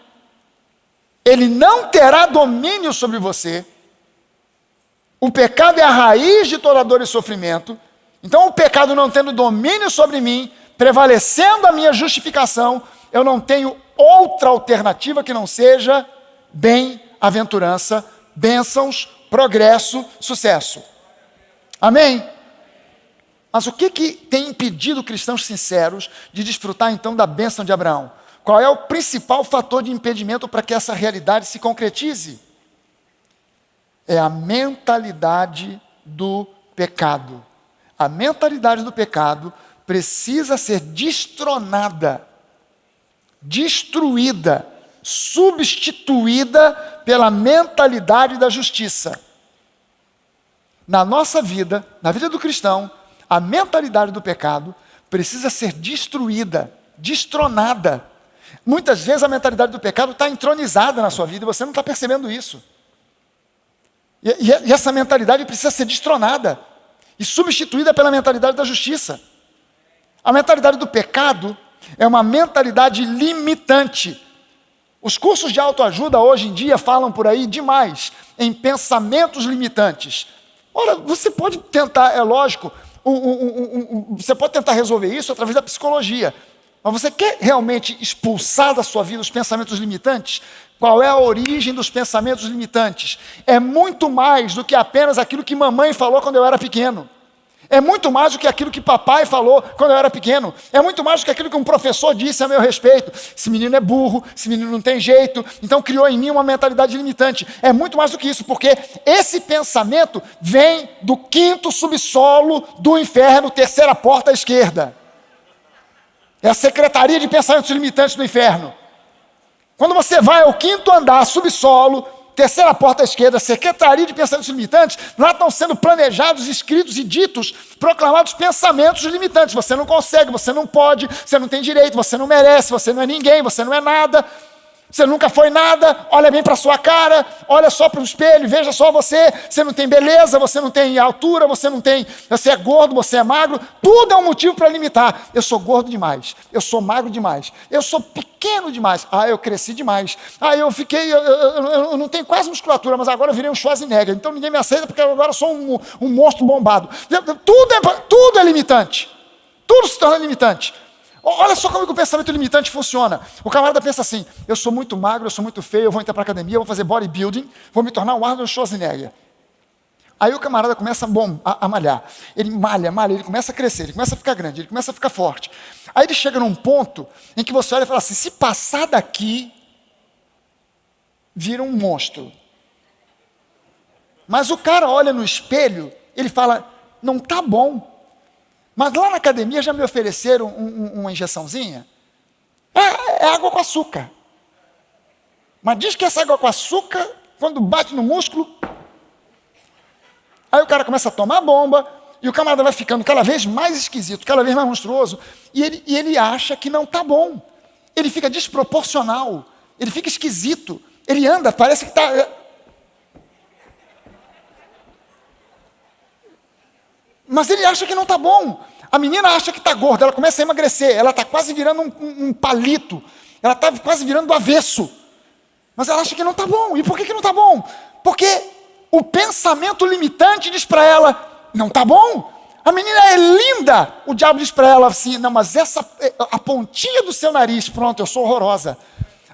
ele não terá domínio sobre você. O pecado é a raiz de toda dor e sofrimento. Então, o pecado não tendo domínio sobre mim, prevalecendo a minha justificação, eu não tenho outra alternativa que não seja bem-aventurança, bênçãos, progresso, sucesso. Amém? Mas o que tem impedido cristãos sinceros de desfrutar então da bênção de Abraão? Qual é o principal fator de impedimento para que essa realidade se concretize? É a mentalidade do pecado. A mentalidade do pecado precisa ser destronada, destruída, substituída pela mentalidade da justiça. Na nossa vida, na vida do cristão, a mentalidade do pecado precisa ser destruída, destronada. Muitas vezes a mentalidade do pecado está entronizada na sua vida e você não está percebendo isso. E essa mentalidade precisa ser destronada e substituída pela mentalidade da justiça. A mentalidade do pecado é uma mentalidade limitante. Os cursos de autoajuda hoje em dia falam por aí demais em pensamentos limitantes. Ora, você pode tentar, é lógico, você pode tentar resolver isso através da psicologia. Mas você quer realmente expulsar da sua vida os pensamentos limitantes? Qual é a origem dos pensamentos limitantes? É muito mais do que apenas aquilo que mamãe falou quando eu era pequeno. É muito mais do que aquilo que papai falou quando eu era pequeno. É muito mais do que aquilo que um professor disse a meu respeito. Esse menino é burro, esse menino não tem jeito. Então criou em mim uma mentalidade limitante. É muito mais do que isso, porque esse pensamento vem do quinto subsolo do inferno, terceira porta à esquerda. É a secretaria de pensamentos limitantes do inferno. Quando você vai ao quinto andar, subsolo, terceira porta à esquerda, secretaria de pensamentos limitantes, lá estão sendo planejados, escritos e ditos, proclamados pensamentos limitantes. Você não consegue, você não pode, você não tem direito, você não merece, você não é ninguém, você não é nada. Você nunca foi nada, olha bem para sua cara, olha só para o espelho, veja só você não tem beleza, você não tem altura, você é gordo, você é magro, tudo é um motivo para limitar. Eu sou gordo demais, eu sou magro demais, eu sou pequeno demais, eu cresci demais, eu não tenho quase musculatura, mas agora eu virei um Schwarzenegger, então ninguém me aceita porque agora eu sou um monstro bombado. Tudo é limitante, tudo se torna limitante. Olha só como o pensamento limitante funciona. O camarada pensa assim: eu sou muito magro, eu sou muito feio, eu vou entrar para a academia, eu vou fazer bodybuilding, vou me tornar um Arnold Schwarzenegger. Aí o camarada começa a malhar. Ele malha, ele começa a crescer, ele começa a ficar grande, ele começa a ficar forte. Aí ele chega num ponto em que você olha e fala assim: se passar daqui, vira um monstro. Mas o cara olha no espelho, ele fala: não está bom. Mas lá na academia já me ofereceram uma injeçãozinha. É água com açúcar. Mas diz que essa água com açúcar, quando bate no músculo, aí o cara começa a tomar bomba, e o camarada vai ficando cada vez mais esquisito, cada vez mais monstruoso, e ele acha que não está bom. Ele fica desproporcional, ele fica esquisito, ele anda, parece que está... Mas ele acha que não está bom. A menina acha que está gorda, ela começa a emagrecer, ela está quase virando um palito, ela está quase virando do avesso. Mas ela acha que não está bom. E por que não está bom? Porque o pensamento limitante diz para ela: não está bom. A menina é linda. O diabo diz para ela assim: não, mas a pontinha do seu nariz, pronto, eu sou horrorosa.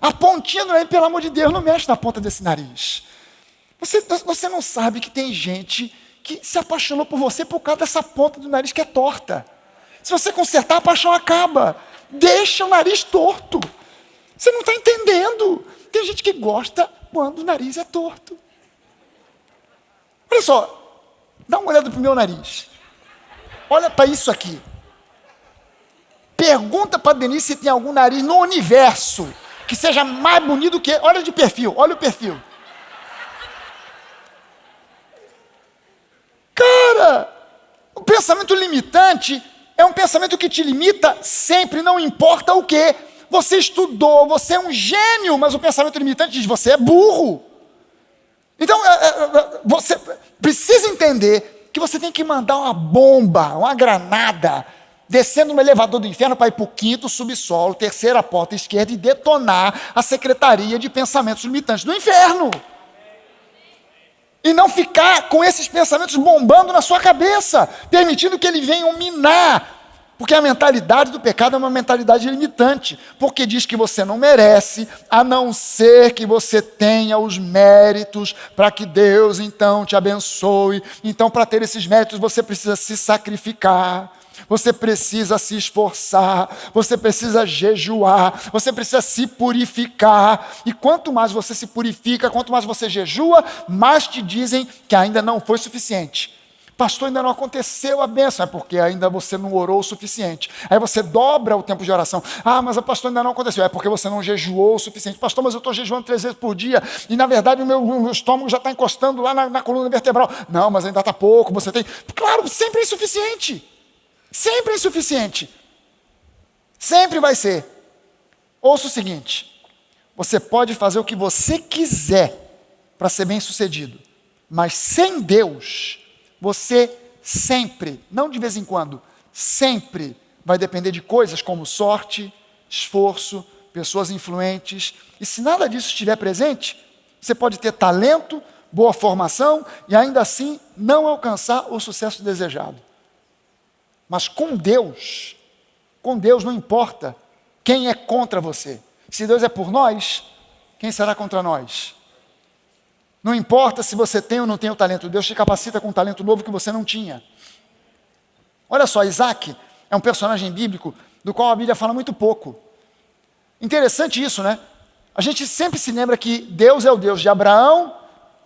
A pontinha do nariz, pelo amor de Deus, não mexe na ponta desse nariz. Você não sabe que tem gente que se apaixonou por você por causa dessa ponta do nariz que é torta. Se você consertar, a paixão acaba. Deixa o nariz torto. Você não está entendendo. Tem gente que gosta quando o nariz é torto. Olha só, dá uma olhada para o meu nariz. Olha para isso aqui. Pergunta para Denise se tem algum nariz no universo que seja mais bonito que... Olha de perfil, olha o perfil. Cara, o pensamento limitante é um pensamento que te limita sempre, não importa o quê. Você estudou, você é um gênio, mas o pensamento limitante diz: você é burro. Então, você precisa entender que você tem que mandar uma bomba, uma granada, descendo no elevador do inferno para ir para o 5º subsolo, 3ª porta esquerda, e detonar a secretaria de pensamentos limitantes do inferno. E não ficar com esses pensamentos bombando na sua cabeça, permitindo que ele venham minar. Porque a mentalidade do pecado é uma mentalidade limitante, porque diz que você não merece, a não ser que você tenha os méritos para que Deus então te abençoe. Então, para ter esses méritos, você precisa se sacrificar, você precisa se esforçar, você precisa jejuar, você precisa se purificar. E quanto mais você se purifica, quanto mais você jejua, mais te dizem que ainda não foi suficiente. Pastor, ainda não aconteceu a bênção. É porque ainda você não orou o suficiente. Aí você dobra o tempo de oração. Mas pastor, ainda não aconteceu. É porque você não jejuou o suficiente. Pastor, mas eu estou jejuando 3 vezes por dia. E na verdade o meu estômago já está encostando lá na coluna vertebral. Não, mas ainda está pouco. Você tem... Claro, sempre é insuficiente. Sempre é insuficiente. Sempre vai ser. Ouça o seguinte: você pode fazer o que você quiser para ser bem sucedido. Mas sem Deus... você sempre, não de vez em quando, sempre vai depender de coisas como sorte, esforço, pessoas influentes. E se nada disso estiver presente, você pode ter talento, boa formação e ainda assim não alcançar o sucesso desejado. Mas com Deus não importa quem é contra você. Se Deus é por nós, quem será contra nós? Não importa se você tem ou não tem o talento, Deus te capacita com um talento novo que você não tinha. Olha só, Isaac é um personagem bíblico do qual a Bíblia fala muito pouco. Interessante isso, né? A gente sempre se lembra que Deus é o Deus de Abraão,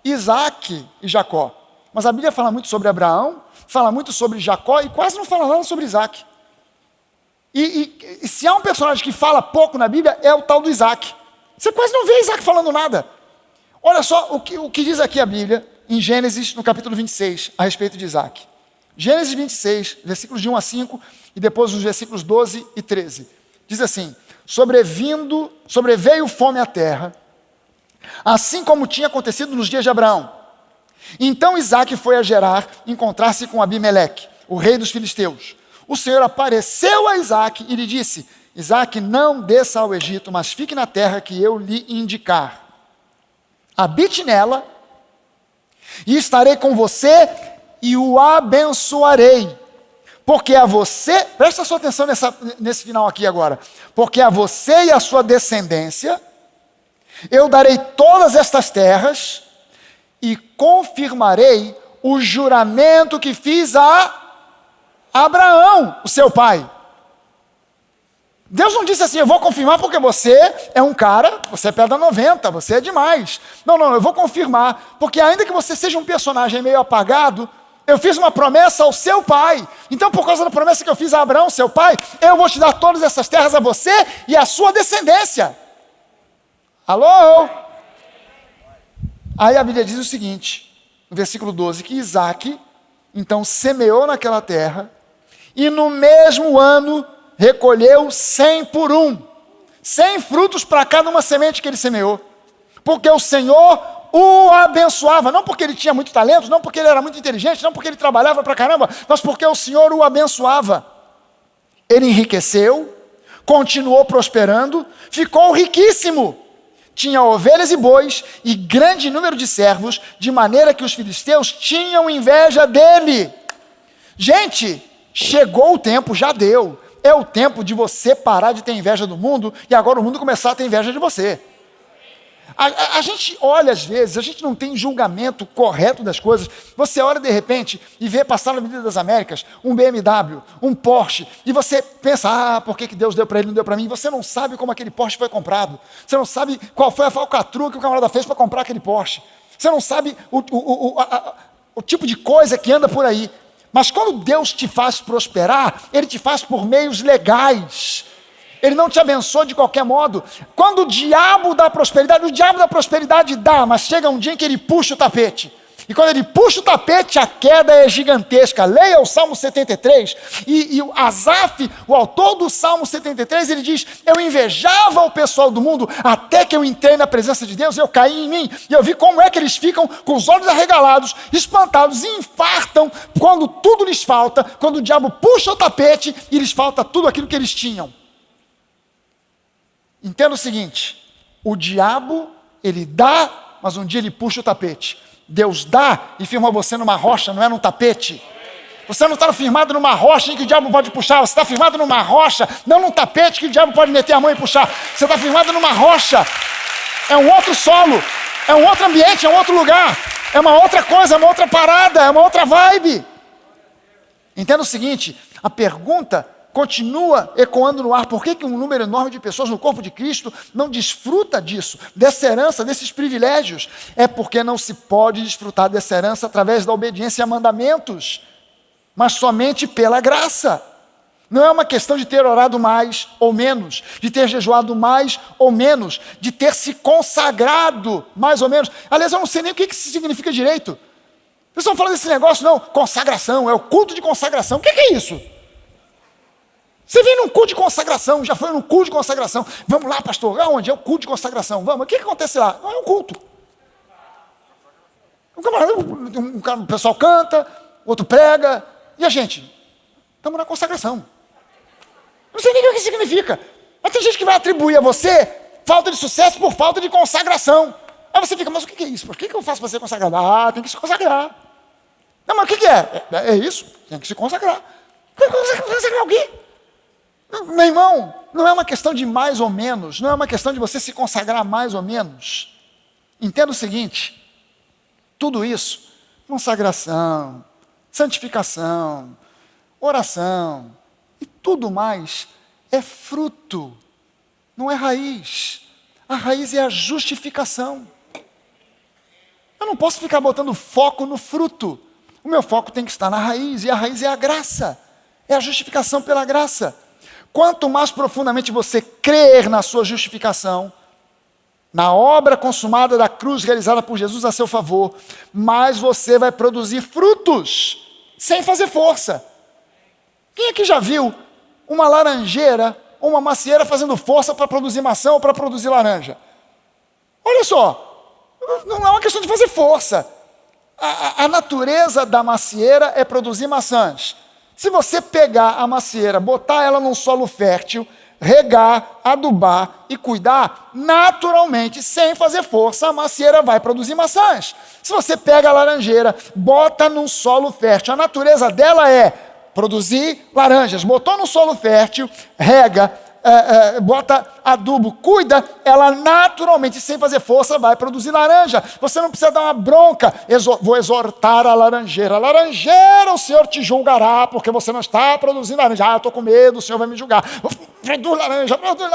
Isaac e Jacó. Mas a Bíblia fala muito sobre Abraão, fala muito sobre Jacó e quase não fala nada sobre Isaac. E se há um personagem que fala pouco na Bíblia, é o tal do Isaac. Você quase não vê Isaac falando nada. Olha só o que diz aqui a Bíblia, em Gênesis, no capítulo 26, a respeito de Isaac. Gênesis 26, versículos de 1 a 5, e depois os versículos 12 e 13. Diz assim: sobreveio fome à terra, assim como tinha acontecido nos dias de Abraão. Então Isaque foi a Gerar encontrar-se com Abimeleque, o rei dos filisteus. O Senhor apareceu a Isaque e lhe disse: Isaque, não desça ao Egito, mas fique na terra que eu lhe indicar. Habite nela, e estarei com você e o abençoarei. Porque a você, presta sua atenção nesse final aqui agora. Porque a você e a sua descendência, eu darei todas estas terras e confirmarei o juramento que fiz a Abraão, o seu pai. Deus não disse assim: eu vou confirmar porque você é um cara, você é pedra 90, você é demais. Não, eu vou confirmar, porque ainda que você seja um personagem meio apagado, eu fiz uma promessa ao seu pai. Então, por causa da promessa que eu fiz a Abraão, seu pai, eu vou te dar todas essas terras a você e a sua descendência. Alô? Aí a Bíblia diz o seguinte, no versículo 12, que Isaque, então, semeou naquela terra, e no mesmo ano recolheu 100 por um. 100 frutos para cada uma semente que ele semeou. Porque o Senhor o abençoava, não porque ele tinha muito talento, não porque ele era muito inteligente, não porque ele trabalhava pra caramba, mas porque o Senhor o abençoava. Ele enriqueceu, continuou prosperando, ficou riquíssimo. Tinha ovelhas e bois e grande número de servos, de maneira que os filisteus tinham inveja dele. Gente, chegou o tempo, já deu. É o tempo de você parar de ter inveja do mundo e agora o mundo começar a ter inveja de você. A gente olha às vezes, a gente não tem julgamento correto das coisas. Você olha de repente e vê passar na Avenida das Américas um BMW, um Porsche, e você pensa: por que Deus deu para ele e não deu para mim? Você não sabe como aquele Porsche foi comprado. Você não sabe qual foi a falcatrua que o camarada fez para comprar aquele Porsche. Você não sabe o tipo de coisa que anda por aí. Mas quando Deus te faz prosperar, Ele te faz por meios legais. Ele não te abençoa de qualquer modo. Quando o diabo dá prosperidade dá, mas chega um dia em que ele puxa o tapete. E quando ele puxa o tapete, a queda é gigantesca. Leia o Salmo 73, e o Asaf, o autor do Salmo 73, ele diz: eu invejava o pessoal do mundo, até que eu entrei na presença de Deus, eu caí em mim, e eu vi como é que eles ficam com os olhos arregalados, espantados, e infartam, quando tudo lhes falta, quando o diabo puxa o tapete, e lhes falta tudo aquilo que eles tinham. Entenda o seguinte: o diabo, ele dá, mas um dia ele puxa o tapete. Deus dá e firma você numa rocha, não é num tapete. Você não está firmado numa rocha em que o diabo pode puxar. Você está firmado numa rocha, não num tapete que o diabo pode meter a mão e puxar. Você está firmado numa rocha. É um outro solo, é um outro ambiente, é um outro lugar, é uma outra coisa, é uma outra parada, é uma outra vibe. Entenda o seguinte: a pergunta continua ecoando no ar. Por que um número enorme de pessoas no corpo de Cristo não desfruta disso, dessa herança, desses privilégios? É porque não se pode desfrutar dessa herança através da obediência a mandamentos, mas somente pela graça. Não é uma questão de ter orado mais ou menos, de ter jejuado mais ou menos, de ter se consagrado mais ou menos. Aliás, eu não sei nem o que isso significa direito. Vocês estão falando desse negócio, não, consagração, é o culto de consagração. O que é isso? Você vem num culto de consagração, já foi num culto de consagração. Vamos lá, pastor, aonde? É o culto de consagração. Vamos, o que acontece lá? Não é um culto. O pessoal canta, o outro prega, e a gente? Estamos na consagração. Não sei nem o que significa. Mas tem gente que vai atribuir a você falta de sucesso por falta de consagração. Aí você fica: mas o que é isso? Por que eu faço para ser consagrado? Tem que se consagrar. Não, mas o que é? É isso, tem que se consagrar. Consagrar o quê? Meu irmão, não é uma questão de mais ou menos, não é uma questão de você se consagrar mais ou menos. Entenda o seguinte: tudo isso, consagração, santificação, oração e tudo mais, é fruto, não é raiz. A raiz é a justificação. Eu não posso ficar botando foco no fruto. O meu foco tem que estar na raiz, e a raiz é a graça, é a justificação pela graça. Quanto mais profundamente você crer na sua justificação, na obra consumada da cruz realizada por Jesus a seu favor, mais você vai produzir frutos, sem fazer força. Quem aqui já viu uma laranjeira ou uma macieira fazendo força para produzir maçã ou para produzir laranja. Olha só, não é uma questão de fazer força. A natureza da macieira é produzir maçãs. Se você pegar a macieira, botar ela num solo fértil, regar, adubar e cuidar, naturalmente, sem fazer força, a macieira vai produzir maçãs. Se você pega a laranjeira, bota num solo fértil, a natureza dela é produzir laranjas. Botou no solo fértil, rega, bota adubo, cuida, ela naturalmente, sem fazer força, vai produzir laranja. Você não precisa dar uma bronca. Vou exortar a laranjeira. Laranjeira, o Senhor te julgará, porque você não está produzindo laranja. Eu estou com medo, o Senhor vai me julgar. Produz laranja, produz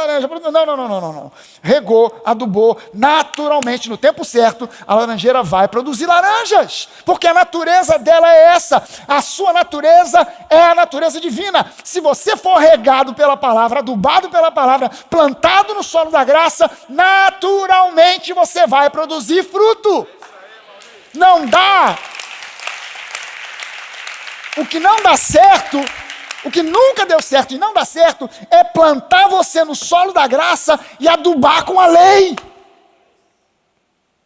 laranja. Não. Regou, adubou, naturalmente, no tempo certo, a laranjeira vai produzir laranjas, porque a natureza dela é essa. A sua natureza é a natureza divina. Se você for regado pela palavra, adubado pela palavra, plantado no solo da graça, naturalmente você vai produzir fruto. Não dá. O que não dá certo, o que nunca deu certo e não dá certo, é plantar você no solo da graça e adubar com a lei.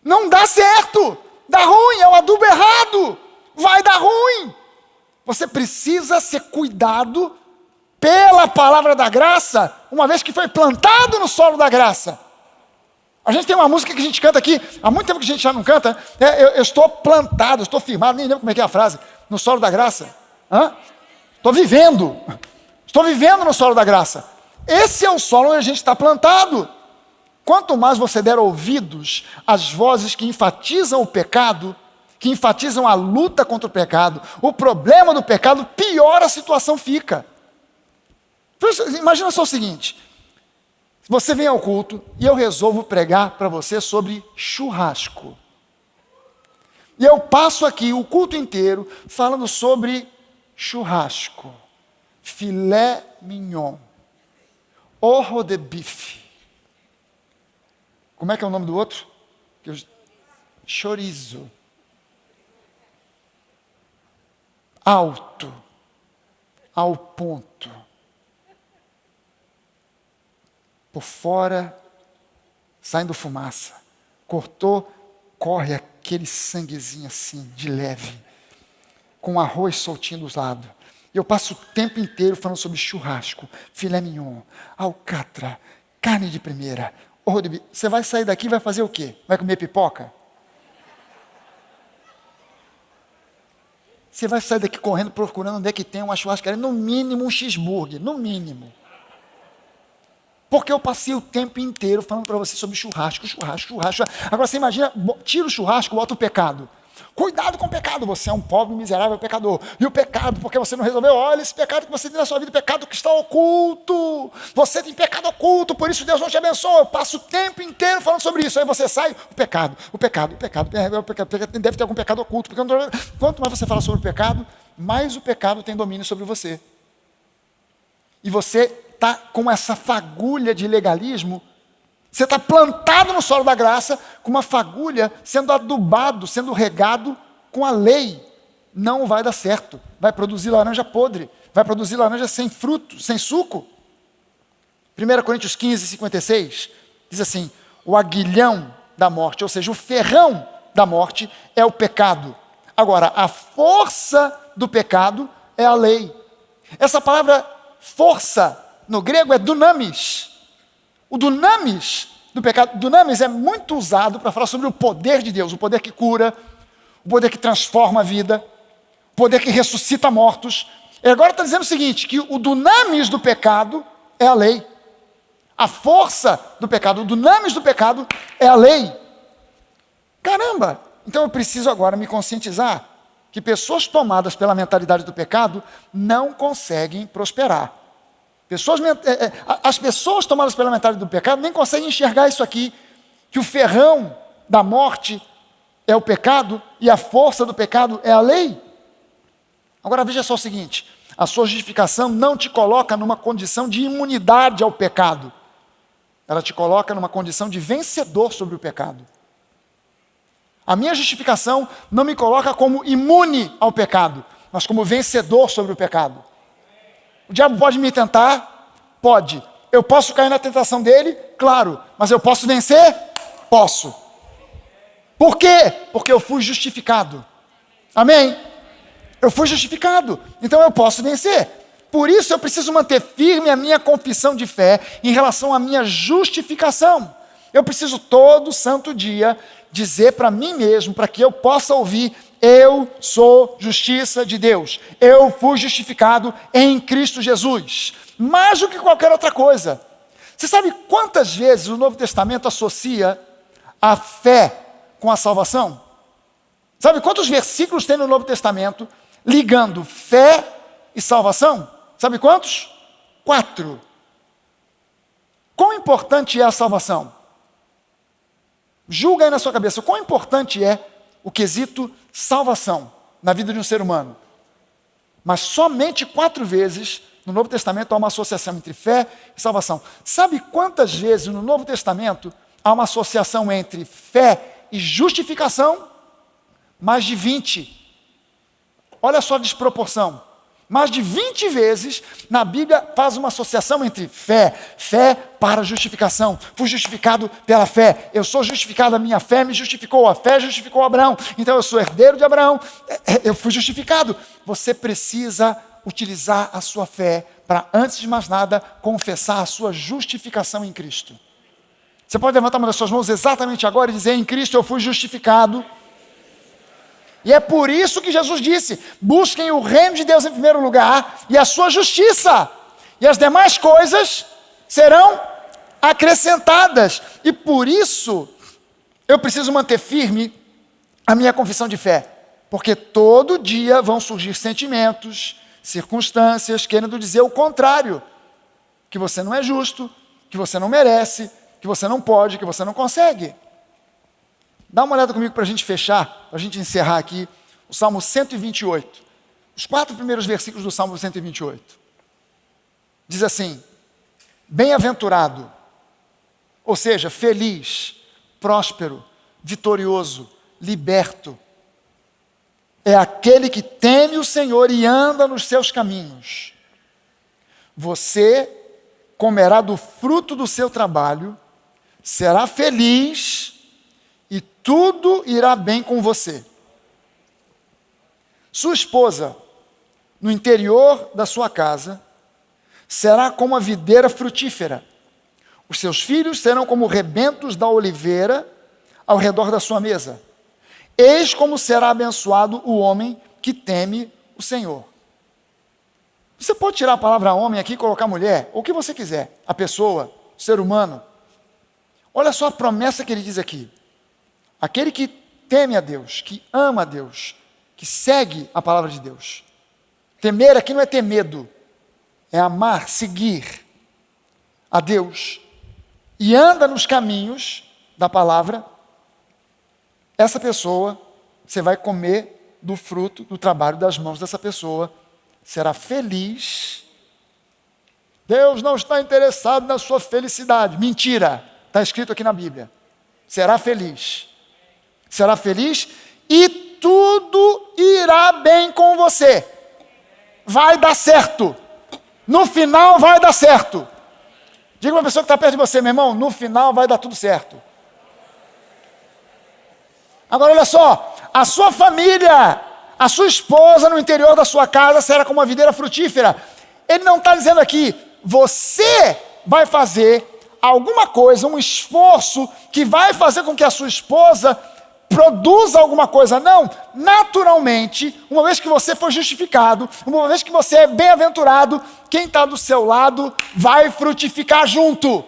Não dá certo. Dá ruim, é o adubo errado. Vai dar ruim. Você precisa ser cuidado pela palavra da graça, uma vez que foi plantado no solo da graça. A gente tem uma música que a gente canta aqui, há muito tempo que a gente já não canta, eu estou plantado, estou firmado, nem lembro como é que é a frase, no solo da graça. Estou vivendo no solo da graça. Esse é o solo onde a gente está plantado. Quanto mais você der ouvidos às vozes que enfatizam o pecado, que enfatizam a luta contra o pecado, o problema do pecado, pior a situação fica. Imagina só o seguinte, você vem ao culto e eu resolvo pregar para você sobre churrasco. E eu passo aqui o culto inteiro falando sobre churrasco, filé mignon, orro de bife. Como é que é o nome do outro? Chorizo. Alto, ao ponto. Por fora, saindo fumaça. Cortou, corre aquele sanguezinho assim, de leve, com arroz soltinho dos lados. E eu passo o tempo inteiro falando sobre churrasco, filé mignon, alcatra, carne de primeira. Você vai sair daqui e vai fazer o quê? Vai comer pipoca? Você vai sair daqui correndo, procurando onde é que tem uma churrascaria, no mínimo um cheeseburger, no mínimo. Porque eu passei o tempo inteiro falando para você sobre churrasco. Agora você imagina, tira o churrasco, bota o pecado. Cuidado com o pecado, você é um pobre, miserável pecador. E o pecado, porque você não resolveu, olha esse pecado que você tem na sua vida, pecado que está oculto. Você tem pecado oculto, por isso Deus não te abençoa. Eu passo o tempo inteiro falando sobre isso. Aí você sai, o pecado. Deve ter algum pecado oculto. Porque quanto mais você fala sobre o pecado, mais o pecado tem domínio sobre você. E você está com essa fagulha de legalismo, você está plantado no solo da graça, com uma fagulha sendo adubado, sendo regado com a lei. Não vai dar certo. Vai produzir laranja podre, vai produzir laranja sem fruto, sem suco. 1 Coríntios 15, 56, diz assim, o aguilhão da morte, ou seja, o ferrão da morte é o pecado. Agora, a força do pecado é a lei. Essa palavra força, no grego é dunamis. O dunamis do pecado, dunamis é muito usado para falar sobre o poder de Deus, o poder que cura, o poder que transforma a vida, o poder que ressuscita mortos. E agora está dizendo o seguinte, que o dunamis do pecado é a lei. A força do pecado, o dunamis do pecado é a lei. Caramba! Então eu preciso agora me conscientizar que pessoas tomadas pela mentalidade do pecado não conseguem prosperar. As pessoas tomadas pela mentalidade do pecado nem conseguem enxergar isso aqui, que o ferrão da morte é o pecado e a força do pecado é a lei. Agora veja só o seguinte, a sua justificação não te coloca numa condição de imunidade ao pecado, ela te coloca numa condição de vencedor sobre o pecado. A minha justificação não me coloca como imune ao pecado, mas como vencedor sobre o pecado. O diabo pode me tentar? Pode. Eu posso cair na tentação dele? Claro. Mas eu posso vencer? Posso. Por quê? Porque eu fui justificado. Amém? Eu fui justificado. Então eu posso vencer. Por isso eu preciso manter firme a minha confissão de fé em relação à minha justificação. Eu preciso todo santo dia dizer para mim mesmo, para que eu possa ouvir: eu sou justiça de Deus. Eu fui justificado em Cristo Jesus. Mais do que qualquer outra coisa. Você sabe quantas vezes o Novo Testamento associa a fé com a salvação? Sabe quantos versículos tem no Novo Testamento ligando fé e salvação? Sabe quantos? 4. Quão importante é a salvação? Julga aí na sua cabeça, quão importante é o quesito salvação na vida de um ser humano? Mas somente 4 vezes no Novo Testamento há uma associação entre fé e salvação. Sabe quantas vezes no Novo Testamento há uma associação entre fé e justificação? Mais de 20. Olha só a desproporção. Mais de 20 vezes na Bíblia faz uma associação entre fé para justificação. Fui justificado pela fé. Eu sou justificado, a minha fé me justificou. A fé justificou Abraão. Então eu sou herdeiro de Abraão. Eu fui justificado. Você precisa utilizar a sua fé para, antes de mais nada, confessar a sua justificação em Cristo. Você pode levantar uma das suas mãos exatamente agora e dizer: em Cristo eu fui justificado. E é por isso que Jesus disse: busquem o reino de Deus em primeiro lugar e a sua justiça, e as demais coisas serão acrescentadas. E por isso eu preciso manter firme a minha confissão de fé, porque todo dia vão surgir sentimentos, circunstâncias querendo dizer o contrário, que você não é justo, que você não merece, que você não pode, que você não consegue. Dá uma olhada comigo para a gente fechar, para a gente encerrar aqui, o Salmo 128. Os 4 primeiros versículos do Salmo 128. Diz assim: bem-aventurado, ou seja, feliz, próspero, vitorioso, liberto, é aquele que teme o Senhor e anda nos seus caminhos. Você comerá do fruto do seu trabalho, será feliz e tudo irá bem com você. Sua esposa, no interior da sua casa, será como a videira frutífera. Os seus filhos serão como rebentos da oliveira ao redor da sua mesa. Eis como será abençoado o homem que teme o Senhor. Você pode tirar a palavra homem aqui e colocar mulher, ou o que você quiser, a pessoa, o ser humano. Olha só a promessa que ele diz aqui. Aquele que teme a Deus, que ama a Deus, que segue a palavra de Deus. Temer aqui não é ter medo, é amar, seguir a Deus e anda nos caminhos da palavra. Essa pessoa, você vai comer do fruto do trabalho das mãos dessa pessoa, será feliz. Deus não está interessado na sua felicidade. Mentira, está escrito aqui na Bíblia. Será feliz. Será feliz e tudo irá bem com você. Vai dar certo. No final vai dar certo. Diga para a pessoa que está perto de você: meu irmão, no final vai dar tudo certo. Agora olha só, a sua família, a sua esposa no interior da sua casa será como uma videira frutífera. Ele não está dizendo aqui, você vai fazer alguma coisa, um esforço que vai fazer com que a sua esposa produza alguma coisa. Não, naturalmente, uma vez que você foi justificado, uma vez que você é bem-aventurado, quem está do seu lado vai frutificar junto.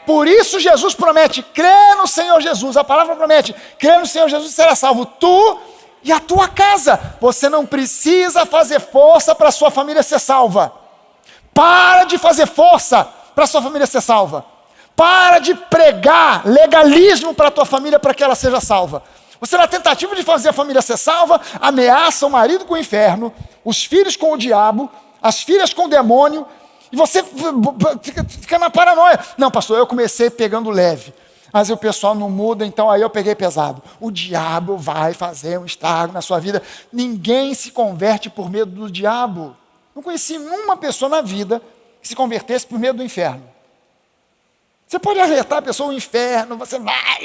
Por isso Jesus promete: crê no Senhor Jesus. A palavra promete: crê no Senhor Jesus e será salvo tu e a tua casa. Você não precisa fazer força para a sua família ser salva. Para de fazer força para a sua família ser salva. Para de pregar legalismo para a tua família para que ela seja salva. Você, na tentativa de fazer a família ser salva, ameaça o marido com o inferno, os filhos com o diabo, as filhas com o demônio, e você fica na paranoia. Não, pastor, eu comecei pegando leve, mas o pessoal não muda, então aí eu peguei pesado. O diabo vai fazer um estrago na sua vida. Ninguém se converte por medo do diabo. Não conheci uma pessoa na vida que se convertesse por medo do inferno. Você pode alertar a pessoa ao inferno, você vai,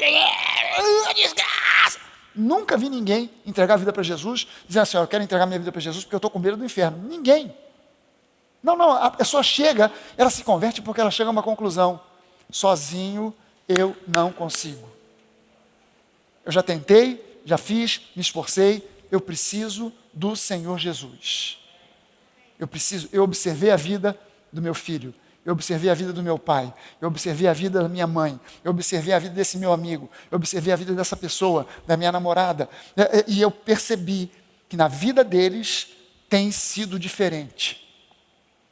desgraça. Nunca vi ninguém entregar a vida para Jesus, dizendo assim, eu quero entregar minha vida para Jesus porque eu estou com medo do inferno. Ninguém. Não, a pessoa chega, ela se converte porque ela chega a uma conclusão. Sozinho eu não consigo. Eu já tentei, já fiz, me esforcei, eu preciso do Senhor Jesus. Eu observei a vida do meu filho, eu observei a vida do meu pai, eu observei a vida da minha mãe, eu observei a vida desse meu amigo, eu observei a vida dessa pessoa, da minha namorada, e eu percebi que na vida deles tem sido diferente.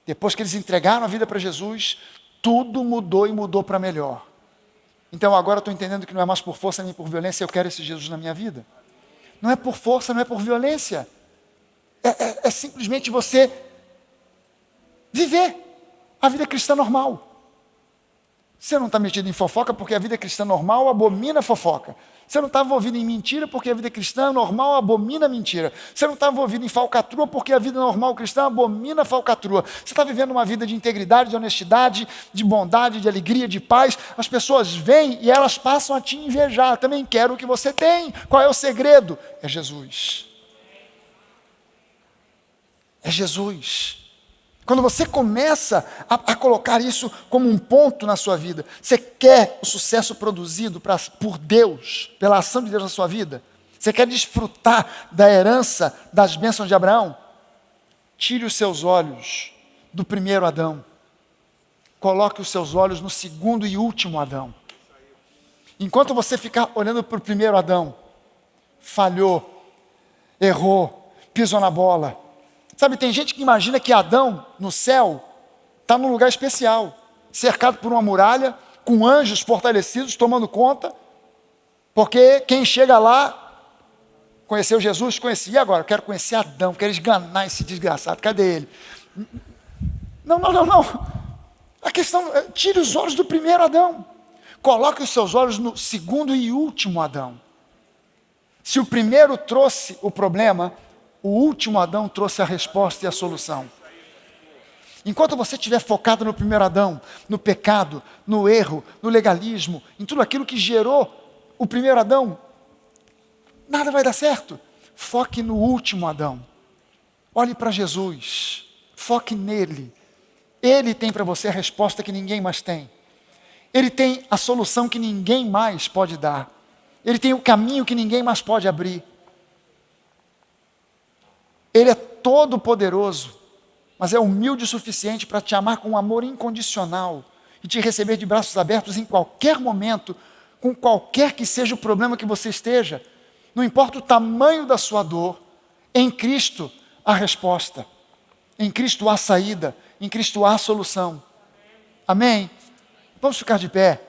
Depois que eles entregaram a vida para Jesus, tudo mudou e mudou para melhor. Então agora eu estou entendendo que não é mais por força nem por violência, eu quero esse Jesus na minha vida. Não é por força, não é por violência. É simplesmente você viver a vida cristã normal. Você não está metido em fofoca porque a vida cristã normal abomina fofoca. Você não está envolvido em mentira porque a vida cristã normal abomina mentira. Você não está envolvido em falcatrua porque a vida normal cristã abomina falcatrua. Você está vivendo uma vida de integridade, de honestidade, de bondade, de alegria, de paz. As pessoas vêm e elas passam a te invejar. Eu também quero o que você tem. Qual é o segredo? É Jesus. É Jesus. Quando você começa a colocar isso como um ponto na sua vida, você quer o sucesso produzido por Deus, pela ação de Deus na sua vida? Você quer desfrutar da herança das bênçãos de Abraão? Tire os seus olhos do primeiro Adão. Coloque os seus olhos no segundo e último Adão. Enquanto você ficar olhando para o primeiro Adão, falhou, errou, pisou na bola. Sabe, tem gente que imagina que Adão, no céu, está num lugar especial, cercado por uma muralha, com anjos fortalecidos, tomando conta, porque quem chega lá, conheceu Jesus, conhecia, agora, quero conhecer Adão, quero esganar esse desgraçado, cadê ele? Não. A questão, tire os olhos do primeiro Adão, coloque os seus olhos no segundo e último Adão. Se o primeiro trouxe o problema, o último Adão trouxe a resposta e a solução. Enquanto você estiver focado no primeiro Adão, no pecado, no erro, no legalismo, em tudo aquilo que gerou o primeiro Adão, nada vai dar certo. Foque no último Adão. Olhe para Jesus. Foque nele. Ele tem para você a resposta que ninguém mais tem. Ele tem a solução que ninguém mais pode dar. Ele tem o caminho que ninguém mais pode abrir. Ele é todo poderoso, mas é humilde o suficiente para te amar com um amor incondicional e te receber de braços abertos em qualquer momento, com qualquer que seja o problema que você esteja. Não importa o tamanho da sua dor, em Cristo há resposta, em Cristo há saída, em Cristo há solução. Amém? Vamos ficar de pé.